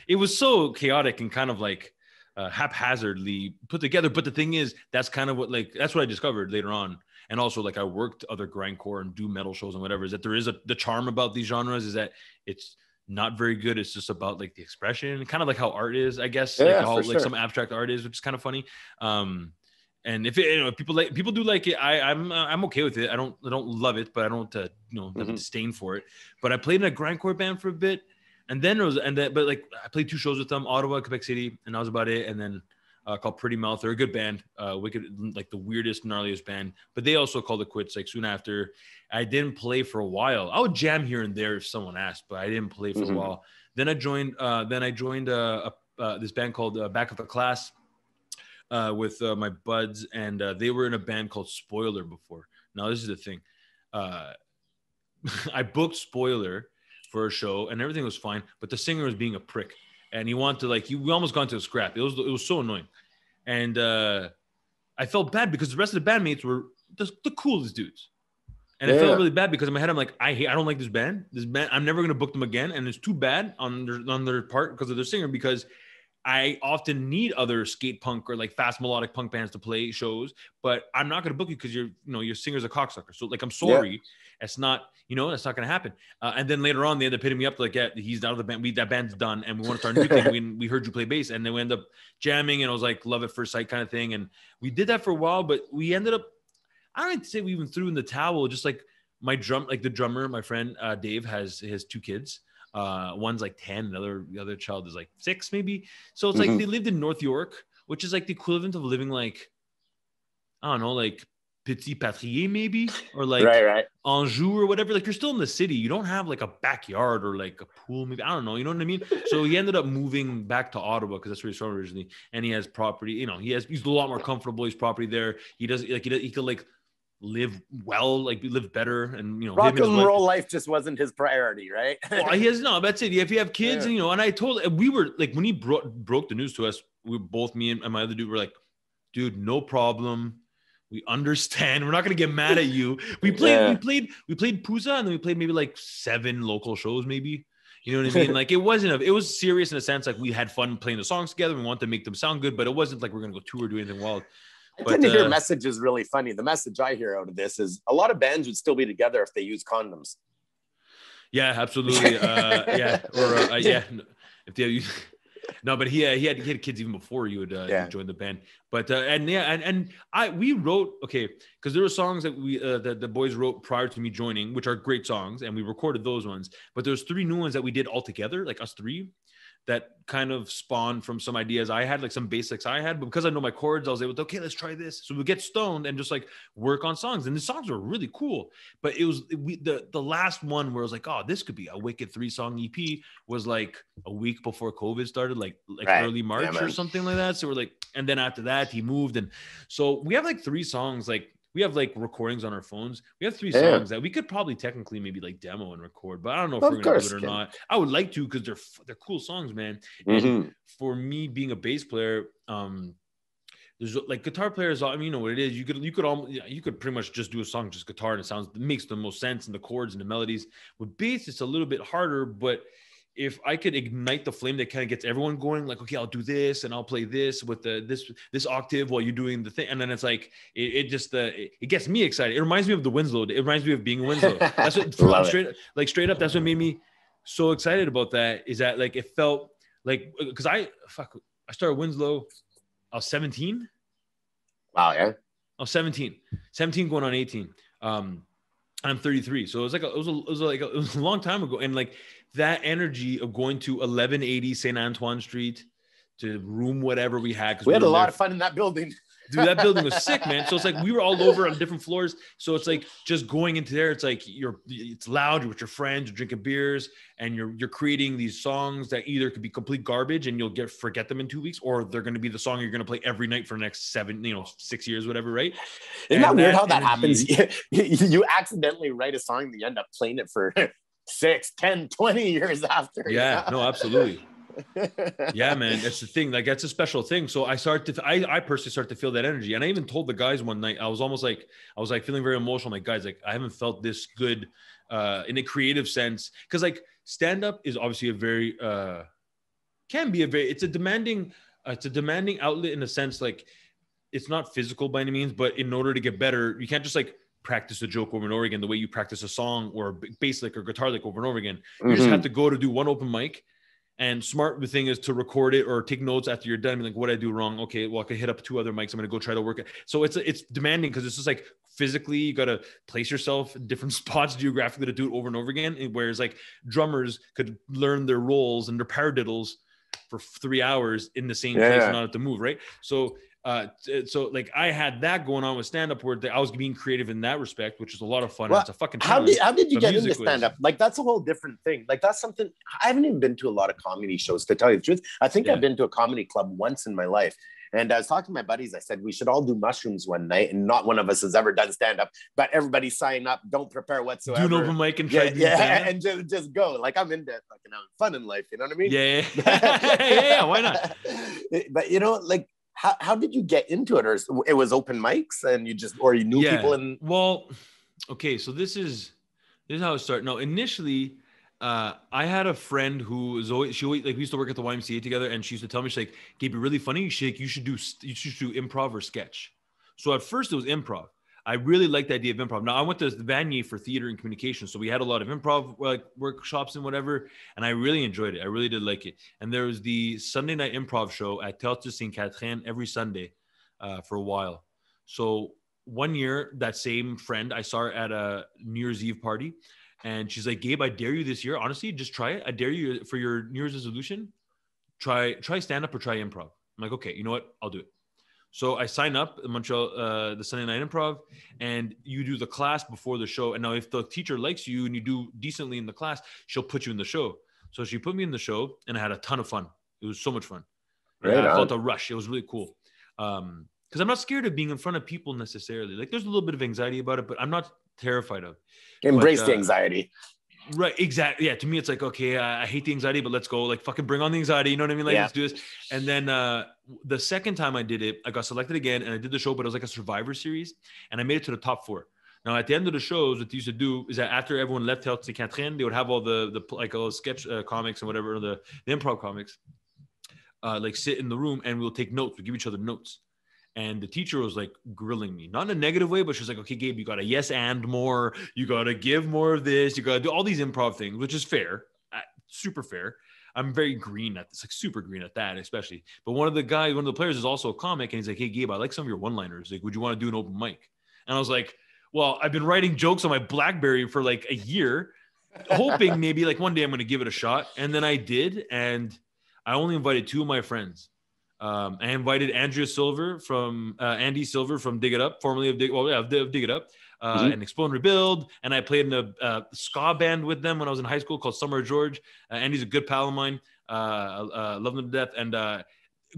it was so chaotic and kind of like haphazardly put together. But the thing is, that's kind of that's what I discovered later on. And also like I worked other grindcore and do metal shows and whatever, is that there is the charm about these genres is that it's not very good. It's just about like the expression, kind of like how art is, I guess, like how like some abstract art is, which is kind of funny. And if people do like it, I'm okay with it. I don't love it, but I don't have a disdain for it. But I played in a grindcore band for a bit, and then but like I played 2 shows with them, Ottawa, Quebec City, and that was about it. And then called Pretty Mouth, they're a good band, wicked, like the weirdest, gnarliest band. But they also called it quits like soon after. I didn't play for a while. I would jam here and there if someone asked, but I didn't play for a while. Then I joined this band called Back of the Class. With my buds, and they were in a band called Spoiler before. Now this is the thing, I booked Spoiler for a show and everything was fine, but the singer was being a prick and he wanted to we almost got into a scrap. It was so annoying, and I felt bad because the rest of the bandmates were the coolest dudes, and I felt really bad because in my head I'm like, I don't like this band, I'm never gonna book them again, and it's too bad on their part because of their singer, because I often need other skate punk or like fast melodic punk bands to play shows, but I'm not going to book you because your singer's a cocksucker. So like, I'm sorry. Yeah. It's not, that's not going to happen. And then later on, they end up hitting me up like, yeah, he's out of the band. That band's done. And we want to start a new thing. We heard you play bass, and then we end up jamming, and it was like love at first sight kind of thing. And we did that for a while, but we ended up, I don't like to say we even threw in the towel, just like the drummer, my friend, Dave has 2 kids. One's like 10, the other child is like 6 maybe. So it's like they lived in North York, which is like the equivalent of living like, I don't know, like Petit Patrier maybe, or like right. Anjou or whatever. Like, you're still in the city. You don't have like a backyard or like a pool maybe. I don't know. You know what I mean? So he ended up moving back to Ottawa because that's where he's from originally. And he has property, he's a lot more comfortable. He's property there. He does like, he could like live well, like live better, and rock and roll life just wasn't his priority, right? Well, he has that's it. If you have kids, and I told, we were like, when he broke the news to us, we were both, me and my other dude, were like, dude, no problem, we understand, we're not gonna get mad at you. We played Pusa, and then we played maybe like 7 local shows, maybe. You know what I mean? Like, it was serious in a sense. Like, we had fun playing the songs together. We wanted to make them sound good, but it wasn't like we're gonna go tour or do anything wild. I tend to hear messages really funny. The message I hear out of this is a lot of bands would still be together if they use condoms. Yeah, absolutely. Yeah. Or yeah. If they no, but he had kids even before you would join the band. But we wrote, okay, because there were songs that the boys wrote prior to me joining, which are great songs, and we recorded those ones. But there's 3 new ones that we did all together, like us 3. That kind of spawned from some ideas I had, like some basics I had, but because I know my chords, I was able to, okay, let's try this. So we get stoned and just like work on songs, and the songs were really cool. But it was the last one where I was like, oh, this could be a wicked 3-song EP, was like a week before COVID started, like right. Early March or something like that. So we're like, and then after that he moved, and so we have like 3 songs, like we have like recordings on our phones. We have 3 songs that we could probably technically maybe like demo and record, but I don't know if we're gonna do it or not. I would like to, because they're cool songs, man. And for me being a bass player, there's like guitar players. I mean, you know what it is. You could pretty much just do a song just guitar, and it makes the most sense in the chords and the melodies. With bass, it's a little bit harder, but if I could ignite the flame that kind of gets everyone going, like, okay, I'll do this and I'll play this with this octave while you're doing the thing. And then it's like, it gets me excited. It reminds me of the Winslow. It reminds me of being Winslow. That's what straight up, that's what made me so excited about that, is that like, it felt like, cause I started Winslow, I was 17. Wow. Yeah. I was 17 going on 18. I'm 33. So it was a long time ago. And like, that energy of going to 1180 St. Antoine Street to room whatever we had. We had a lot of fun in that building. Dude, that building was sick, man. So it's like we were all over on different floors. So it's like just going into there, it's like it's loud, you're with your friends, you're drinking beers, and you're creating these songs that either could be complete garbage and you'll forget them in 2 weeks, or they're going to be the song you're going to play every night for the next 6 years, whatever, right? Isn't that weird how that happens? You accidentally write a song that you end up playing it for 6, 10, 20 years after. Yeah, no, absolutely. Yeah, man, that's the thing. Like, that's a special thing. So I personally start to feel that energy. And I even told the guys one night, I was feeling very emotional. Like, guys, like, I haven't felt this good in a creative sense. Cause like stand-up is obviously it's a demanding outlet in a sense. Like, it's not physical by any means, but in order to get better, you can't just like practice a joke over and over again the way you practice a song or a bass lick or guitar lick over and over again. You just have to go to do one open mic, and smart thing is to record it or take notes after you're done. Like, what did I do wrong? Okay, well, I can hit up 2 other mics. I'm going to go try to work it. So it's demanding, because it's just like physically you got to place yourself in different spots geographically to do it over and over again. Whereas like drummers could learn their roles and their paradiddles for 3 hours in the same place and not have to move, right? So like I had that going on with stand-up, where I was being creative in that respect, which is a lot of fun. Well, it's a fucking challenge. How did you get into stand-up? Like, that's a whole different thing. Like, that's something I haven't even been to a lot of comedy shows, to tell you the truth. I think I've been to a comedy club once in my life. And I was talking to my buddies. I said, we should all do mushrooms one night. And not one of us has ever done stand-up, but everybody sign up, don't prepare whatsoever. Do an open mic and try and just go. Like, I'm into fucking having fun in life. You know what I mean? Yeah. Why not? But like, how did you get into it? Or it was open mics and you knew people? Well, okay. So this is how it started. No, initially I had a friend who was always, like, we used to work at the YMCA together, and she used to tell me, she's like, Gabe, you're really funny. She's like, you should do improv or sketch. So at first it was improv. I really liked the idea of improv. Now I went to Vanier for theater and communication. So we had a lot of improv like workshops and whatever. And I really enjoyed it. I really did like it. And there was the Sunday night improv show at Théâtre Saint-Catherine every Sunday for a while. So one year, that same friend, I saw her at a New Year's Eve party. And she's like, Gabe, I dare you this year. Honestly, just try it. I dare you for your New Year's resolution. Try stand-up or try improv. I'm like, okay, you know what? I'll do it. So I sign up in Montreal, the Sunday night improv, and you do the class before the show. And now if the teacher likes you and you do decently in the class, she'll put you in the show. So she put me in the show, and I had a ton of fun. It was so much fun. Right, I felt a rush. It was really cool. Because I'm not scared of being in front of people necessarily. Like, there's a little bit of anxiety about it, but I'm not terrified of it. Embrace the anxiety. Right, exactly. Yeah, to me, it's like, okay, I hate the anxiety, but let's go. Like, fucking bring on the anxiety. You know what I mean? Like, let's do this. And then the second time I did it, I got selected again, and I did the show, but it was like a Survivor series, and I made it to the top 4. Now, at the end of the shows, what they used to do is that after everyone left Théâtre Saint-Catherine, they would have all the like all the sketch comics and whatever, the improv comics, like sit in the room, and we'll take notes. We give each other notes. And the teacher was like grilling me, not in a negative way, but she was like, okay, Gabe, you got to yes and more. You got to give more of this. You got to do all these improv things, which is fair, super fair. I'm very green at this, like super green at that, especially. But one of the players is also a comic. And he's like, hey, Gabe, I like some of your one-liners. Like, would you want to do an open mic? And I was like, well, I've been writing jokes on my BlackBerry for like a year, hoping maybe like one day I'm going to give it a shot. And then I did. And I only invited 2 of my friends. I invited Andy Silver from Dig It Up, formerly of Dig It Up, and Explode and Rebuild. And I played in a ska band with them when I was in high school called Summer George. Andy's a good pal of mine. Love him to death, and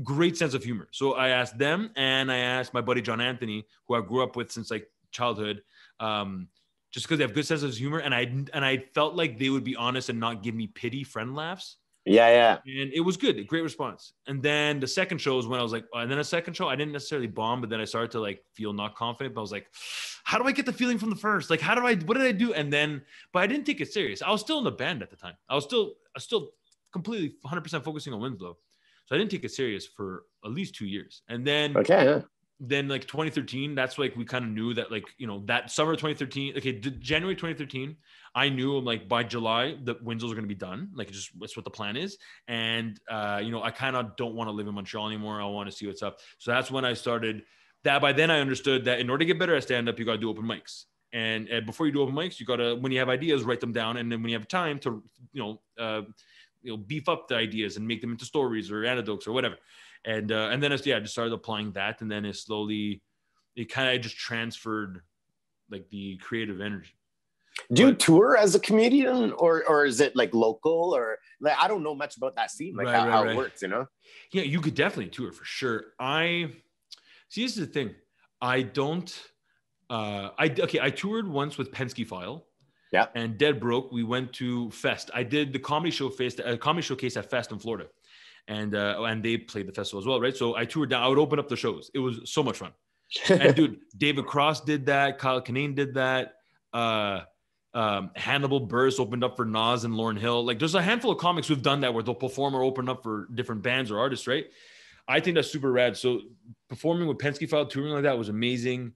great sense of humor. So I asked them, and I asked my buddy John Anthony, who I grew up with since like childhood, just because they have good sense of humor, and I felt like they would be honest and not give me pity friend laughs. Yeah. And it was good. Great response. And then the second show is when I was like, and then a second show, I didn't necessarily bomb, but then I started to like feel not confident. But I was like, how do I get the feeling from the first? Like, what did I do? And then, but I didn't take it serious. I was still in the band at the time. I was still completely 100% focusing on Winslow. So I didn't take it serious for at least 2 years. And then, then like 2013, that's like, we kind of knew that, like, you know, that summer of 2013, January 2013, I knew like by July the Windsors are going to be done. Like, that's what the plan is. And, you know, I kind of don't want to live in Montreal anymore. I want to see what's up. So that's when I started that. By then I understood that in order to get better at stand-up, you got to do open mics. And before you do open mics, you got to, when you have ideas, write them down. And then when you have time to, beef up the ideas and make them into stories or anecdotes or whatever. And then I just started applying that. And then it kind of just transferred like the creative energy. Do you tour as a comedian, or is it like local, or like, I don't know much about that scene, like how it works, you know? Yeah, you could definitely tour for sure. This is the thing. I toured once with Penske File. Yeah. And Dead Broke. We went to Fest. I did the comedy showcase at Fest in Florida. And they played the festival as well, right? So I toured down. I would open up the shows. It was so much fun. And dude, David Cross did that. Kyle Kinane did that. Hannibal Buress opened up for Nas and Lauryn Hill. Like, there's a handful of comics who've done that where they'll perform or open up for different bands or artists, right? I think that's super rad. So performing with Penske File, touring like that was amazing.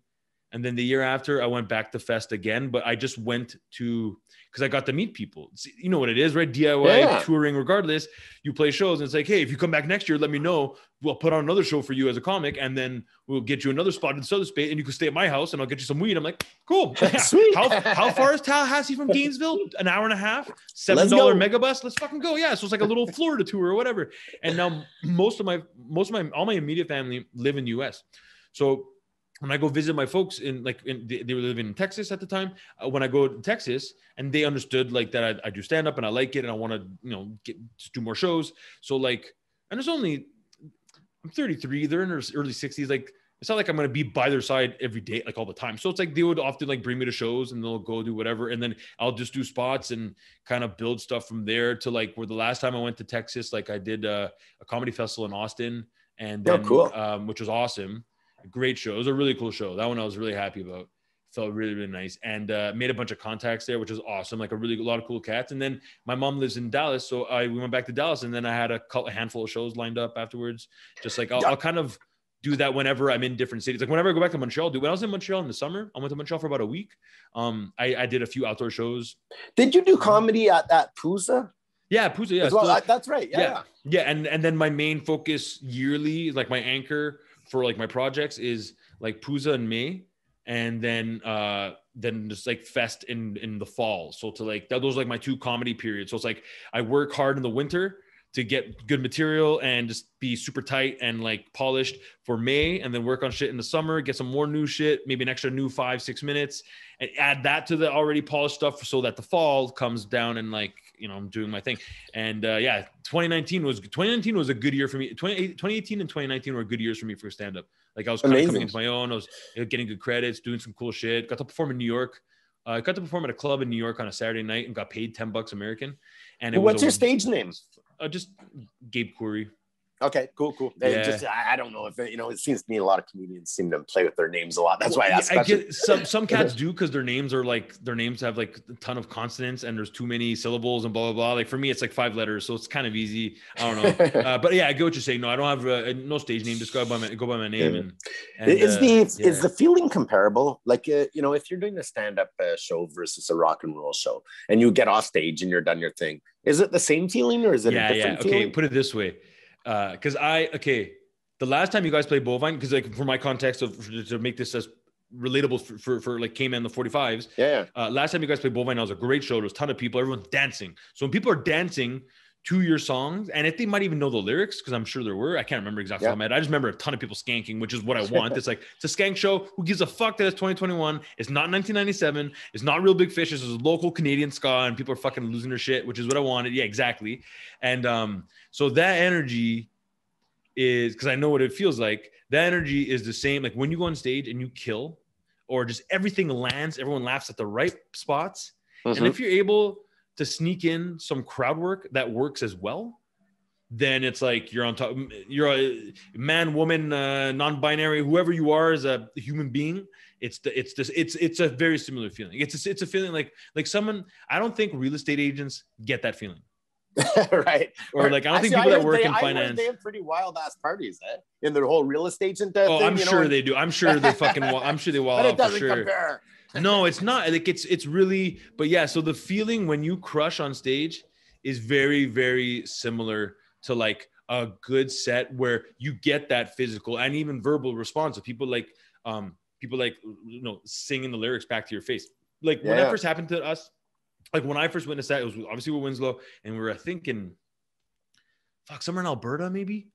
And then the year after, I went back to Fest again, but I just went to, because I got to meet people. You know what it is, right? DIY touring, regardless. You play shows, and it's like, hey, if you come back next year, let me know. We'll put on another show for you as a comic, and then we'll get you another spot in the Southern Space, and you can stay at my house, and I'll get you some weed. I'm like, cool. Sweet. How far is Tallahassee from Gainesville? An hour and a half. $7 megabus. Let's fucking go. Yeah. So it's like a little Florida tour or whatever. And now all my immediate family live in the US. So when I go visit my folks they were living in Texas at the time. When I go to Texas, and they understood like that I do stand up and I like it and I want to, just do more shows. So like, and I'm 33, they're in their early 60s. Like, it's not like I'm going to be by their side every day, like all the time. So it's like, they would often like bring me to shows and they'll go do whatever. And then I'll just do spots and kind of build stuff from there to like where the last time I went to Texas, like I did a comedy festival in Austin, and then, cool. Which was awesome. Great show. It was a really cool show. That one I was really happy about. felt really, really nice, and made a bunch of contacts there, which was awesome. Like a lot of cool cats. And then my mom lives in Dallas, so we went back to Dallas, and then I had a handful of shows lined up afterwards. Just like I'll kind of do that whenever I'm in different cities. Like whenever I go back to Montreal, when I was in Montreal in the summer, I went to Montreal for about a week. I did a few outdoor shows. Did you do comedy at Puza? Yeah, Puza. Yeah, well, that's right. Yeah. And then my main focus yearly, like my anchor for like my projects is like Puza in May, and then just like Fest in the fall. So to like those are like my 2 comedy periods. So it's like I work hard in the winter to get good material and just be super tight and like polished for May, and then work on shit in the summer, get some more new shit, maybe an extra new 5-6 minutes, and add that to the already polished stuff so that the fall comes down and like, you know, I'm doing my thing. And 2019 was a good year for me. 2018 and 2019 were good years for me for stand-up. Like I was kind of coming into my own. I was getting good credits, doing some cool shit. Got to perform in New York. I got to perform at a club in New York on a Saturday night and got paid $10 American. And what's your stage name? Just Gabe Koury. Okay, cool. Yeah. I don't know if it seems to me a lot of comedians seem to play with their names a lot. That's why I asked. I get some cats do, because their names have like a ton of consonants and there's too many syllables and blah blah blah. Like for me, it's like 5 letters, so it's kind of easy. I don't know, but yeah, I get what you're saying. No, I don't have no stage name. Just go by my name. And is the feeling comparable? Like if you're doing a stand-up show versus a rock and roll show, and you get off stage and you're done your thing, is it the same feeling or is it a different feeling? Okay, put it this way. Because the last time you guys played Bovine, because like for my context to make this as relatable for like K-Man the 45s. Last time you guys played Bovine, that was a great show. There was a ton of people, everyone's dancing. So when people are dancing to your songs, and if they might even know the lyrics, because I'm sure there were, I can't remember exactly how I just remember a ton of people skanking, which is what I want. It's like, it's a skank show. Who gives a fuck that it's 2021? It's not 1997. It's not Real Big Fish. It's a local Canadian ska, and people are fucking losing their shit, which is what I wanted. Yeah, exactly. And so that energy is, because I know what it feels like, that energy is the same. Like when you go on stage and you kill, or just everything lands, everyone laughs at the right spots. And if you're able to sneak in some crowd work that works as well, then it's like you're on top. You're a man, woman, non-binary, whoever you are as a human being. It's a very similar feeling. It's a feeling like someone. I don't think real estate agents get that feeling. Right. Or like, I don't think people that work in finance. They have pretty wild ass parties, in their whole real estate agent. I'm sure they do. I'm sure they fucking. I'm sure they wild out for sure. Compare. No, it's not. Like it's really. But yeah, so the feeling when you crush on stage is very, very similar to like a good set where you get that physical and even verbal response of people like singing the lyrics back to your face. Like when that first happened to us. Like when I first witnessed that, it was obviously with Winslow, and we were thinking, somewhere in Alberta maybe,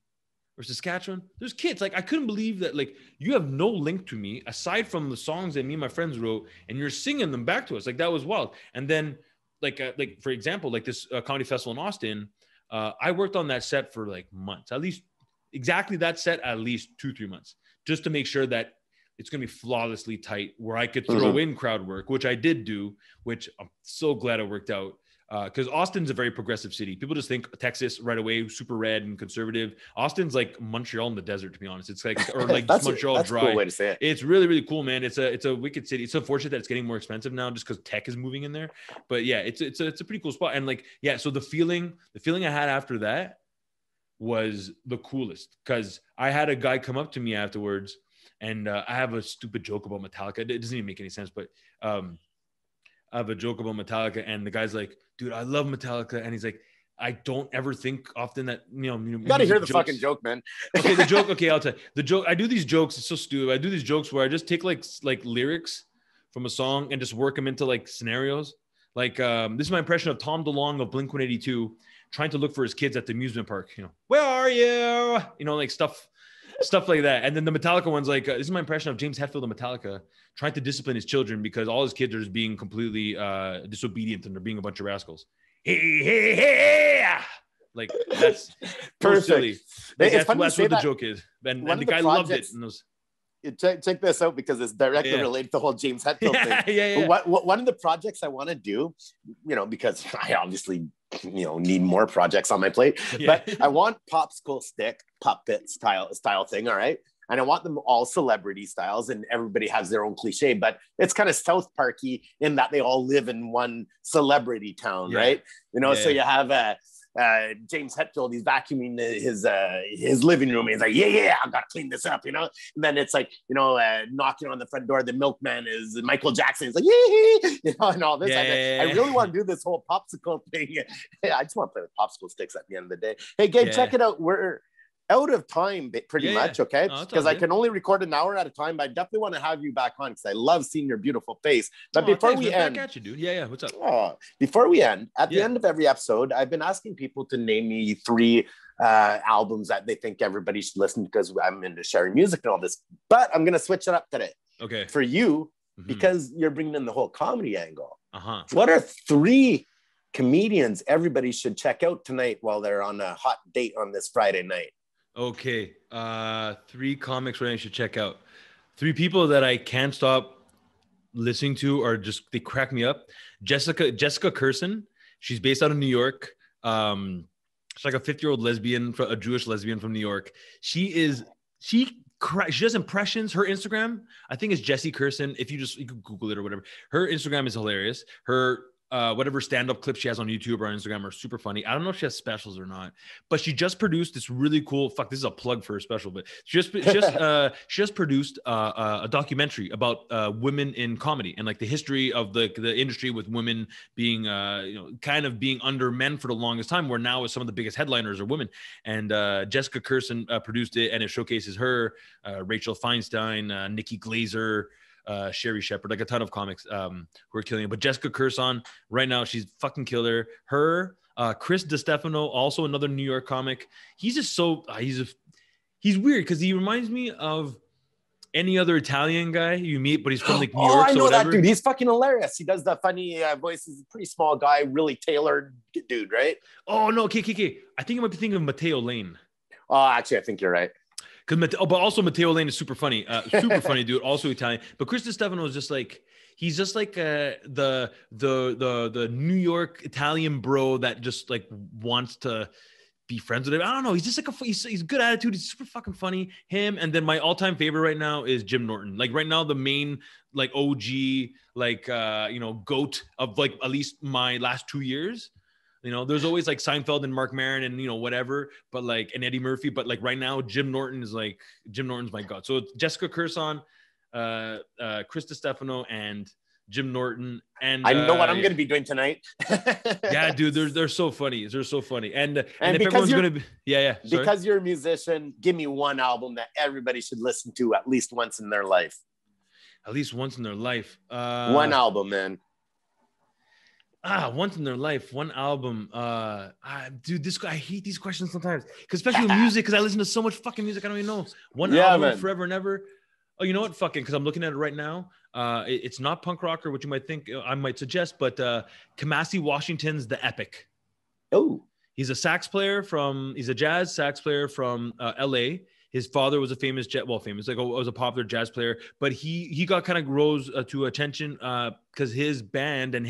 or Saskatchewan. There's kids. Like I couldn't believe that. Like you have no link to me aside from the songs that me and my friends wrote, and you're singing them back to us. Like that was wild. And then, like for example, like this comedy festival in Austin, I worked on that set for like months, at least exactly that set, at least 2-3 months, just to make sure that it's going to be flawlessly tight where I could throw in crowd work, which I did do, which I'm so glad it worked out. Because Austin's a very progressive city. People just think Texas right away, super red and conservative. Austin's like Montreal in the desert, to be honest. It's like, or like Montreal that's dry. A cool way to say it. It's really, really cool, man. It's a wicked city. It's unfortunate that it's getting more expensive now just because tech is moving in there. But yeah, it's a pretty cool spot. And like, yeah, so the feeling I had after that was the coolest, because I had a guy come up to me afterwards. And I have a stupid joke about Metallica. It doesn't even make any sense, but I have a joke about Metallica, and the guy's like, dude, I love Metallica. And he's like, I don't ever think often that, you got to hear the fucking joke, man. Okay, the joke. Okay, I'll tell you. The joke, I do these jokes. It's so stupid. I do these jokes where I just take like lyrics from a song and just work them into like scenarios. Like this is my impression of Tom DeLonge of Blink-182 trying to look for his kids at the amusement park. Where are you? Like stuff like that. And then the Metallica one's like, this is my impression of James Hetfield of Metallica trying to discipline his children because all his kids are just being completely disobedient and they're being a bunch of rascals. Hey. Like that's perfect. Silly. Like, that's what the joke is. And the guy loved it. And check this out because it's directly related to the whole James Hetfield thing. Yeah. One of the projects I want to do, because I obviously, need more projects on my plate, but I want popsicle stick puppet style thing. All right. and I want them all celebrity styles, and everybody has their own cliche, but it's kind of South Parky in that they all live in one celebrity town, right? You know, so you have James Hetfield, he's vacuuming his living room. He's like, yeah, I gotta clean this up, you know. And then it's like, you know, knocking on the front door, the milkman is Michael Jackson. He's like, yeah, you know, and all this. I really want to do this whole popsicle thing. I just want to play with popsicle sticks at the end of the day. Hey, Gabe, check it out. We're out of time pretty much, okay? Because I can only record an hour at a time, but I definitely want to have you back on because I love seeing your beautiful face. But before we end, back at you, dude. Yeah, what's up? Before we end, at the end of every episode, I've been asking people to name me 3 albums that they think everybody should listen to because I'm into sharing music and all this. But I'm gonna switch it up today. Okay. For you, because you're bringing in the whole comedy angle. What are 3 comedians everybody should check out tonight while they're on a hot date on this Friday night? Okay, 3 comics right now you should check out. 3 people that I can't stop listening to are just, they crack me up. Jessica Kirson, she's based out of New York. She's like a 50-year-old lesbian, a Jewish lesbian from New York. She does impressions. Her Instagram, I think, is Jessie Kirson. If you can Google it or whatever. Her Instagram is hilarious. Her whatever stand-up clips she has on YouTube or on Instagram are super funny. I don't know if she has specials or not, but she just produced this really cool. This is a plug for her special, but she just produced a documentary about women in comedy and like the history of the industry with women being kind of being under men for the longest time. Where now some of the biggest headliners are women, and Jessica Kirson produced it, and it showcases her, Rachel Feinstein, Nikki Glazer. Sherry Shepherd, like a ton of comics who are killing it. But Jessica Kirson, right now, she's fucking killer. Her, Chris DiStefano, also another New York comic. He's just so he's weird because he reminds me of any other Italian guy you meet, but he's from like New York. I know that dude. He's fucking hilarious. He does the funny voice. He's a pretty small guy, really tailored dude, right? Oh no, okay. I think you might be thinking of Matteo Lane. Oh, actually, I think you're right. But also Matteo Lane is super funny, funny dude. Also Italian, but Chris DiStefano is just like he's just like the New York Italian bro that just like wants to be friends with him. I don't know. He's just like he's good attitude. He's super fucking funny. Him, and then my all-time favorite right now is Jim Norton. Like right now, the main like OG like goat of like at least my last 2 years. You know, there's always like Seinfeld and Mark Maron and, whatever, but like, and Eddie Murphy, but like right now, Jim Norton's my God. So it's Jessica Kirson, Chris DiStefano, and Jim Norton. And I know what I'm going to be doing tonight. Yeah, dude, they're so funny. They're so funny. And if everyone's going to be, because you're a musician, give me one album that everybody should listen to at least once in their life. At least once in their life. One album, man. Once in their life, one album. Dude, I hate these questions sometimes, because especially with music, because I listen to so much fucking music I don't even know. One album, man. Forever and ever. Oh, you know what? Fucking, because I'm looking at it right now. It's not punk rocker, which you might think I might suggest, but Kamasi Washington's The Epic. Oh, he's a jazz sax player from LA. His father was a famous was a popular jazz player, but he got kind of rose to attention because his band and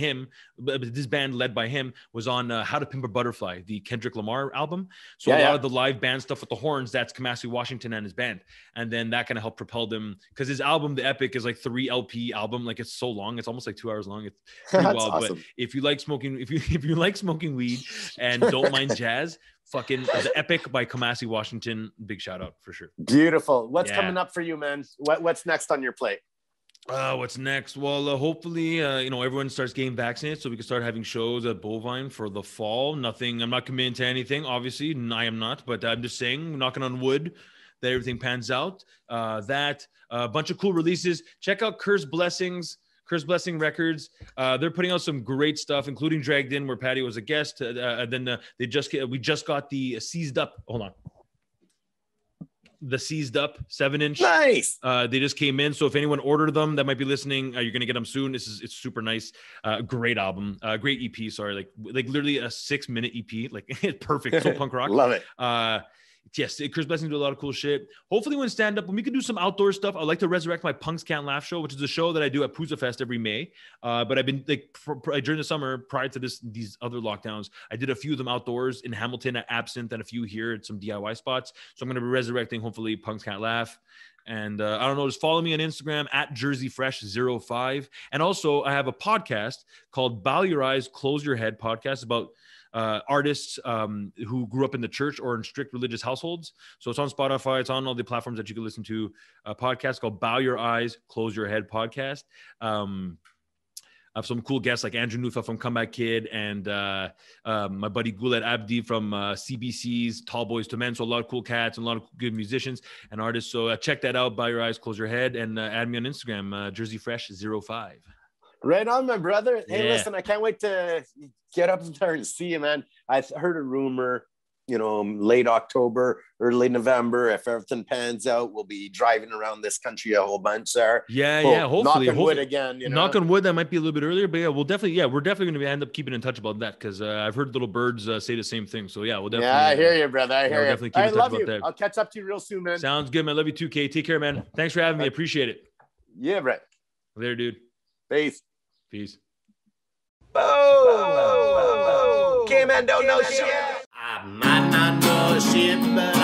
this band led by him was on How to Pimp a Butterfly, the Kendrick Lamar album. So a lot of the live band stuff with the horns, that's Kamasi Washington and his band. And then that kind of helped propel them, because his album, The Epic, is like 3 LP album. Like it's so long. It's almost like 2 hours long. It's pretty wild. Awesome. But if you like smoking, if you like smoking weed and don't mind jazz, fucking The Epic by Kamasi Washington, big shout out for sure. Beautiful. What's coming up for you, man? What's next on your plate? What's next? Well, hopefully, everyone starts getting vaccinated so we can start having shows at Bovine for the fall. I'm not committing to anything, obviously. I am not, but I'm just saying, knocking on wood, that everything pans out. A bunch of cool releases. Check out Curse Blessing Records. They're putting out some great stuff, including Dragged In, where Patty was a guest. We just got the Seized Up. Hold on. The Seized Up 7-inch. Nice. They just came in. So if anyone ordered them that might be listening, you're going to get them soon. It's super nice. Great album. Great EP. Sorry. Like literally a 6-minute EP. Like it's perfect. So punk rock. Love it. yes, Chris Blessing do a lot of cool shit. Hopefully when we can do some outdoor stuff. I'd like to resurrect my Punks Can't Laugh show, which is a show that I do at Pooza Fest every May. But I've been like during the summer prior to these other lockdowns, I did a few of them outdoors in Hamilton at Absinthe and a few here at some DIY spots. So I'm going to be resurrecting, hopefully, Punks Can't Laugh. And I don't know, just follow me on Instagram at JerseyFresh05. And also I have a podcast called Bow Your Eyes, Close Your Head podcast about artists who grew up in the church or in strict religious households. So it's on Spotify. It's on all the platforms that you can listen to. A podcast called Bow Your Eyes, Close Your Head podcast. I have some cool guests like Andrew Nufa from Comeback Kid and my buddy Guled Abdi from CBC's Tall Boys to Men. So a lot of cool cats and a lot of good musicians and artists. So check that out. Bow Your Eyes, Close Your Head, and add me on Instagram, JerseyFresh05. Right on, my brother. Hey, Yeah. listen, I can't wait to get up there and see you, man. I heard a rumor, late October, early November, if everything pans out, we'll be driving around this country a whole bunch there. Yeah, hopefully. Knock on wood again. Knock on wood, that might be a little bit earlier, but yeah, we're definitely going to end up keeping in touch about that because I've heard little birds say the same thing. So yeah, we'll definitely. Yeah, I hear you, brother. I hear you. Definitely keep in touch about that. I'll catch up to you real soon, man. Sounds good, man. Love you too, Kate. Take care, man. Thanks for having me. Appreciate it. Yeah, Brett. Later, dude. Peace. Peace. Oh, K-Man don't know shit. I might not know shit, but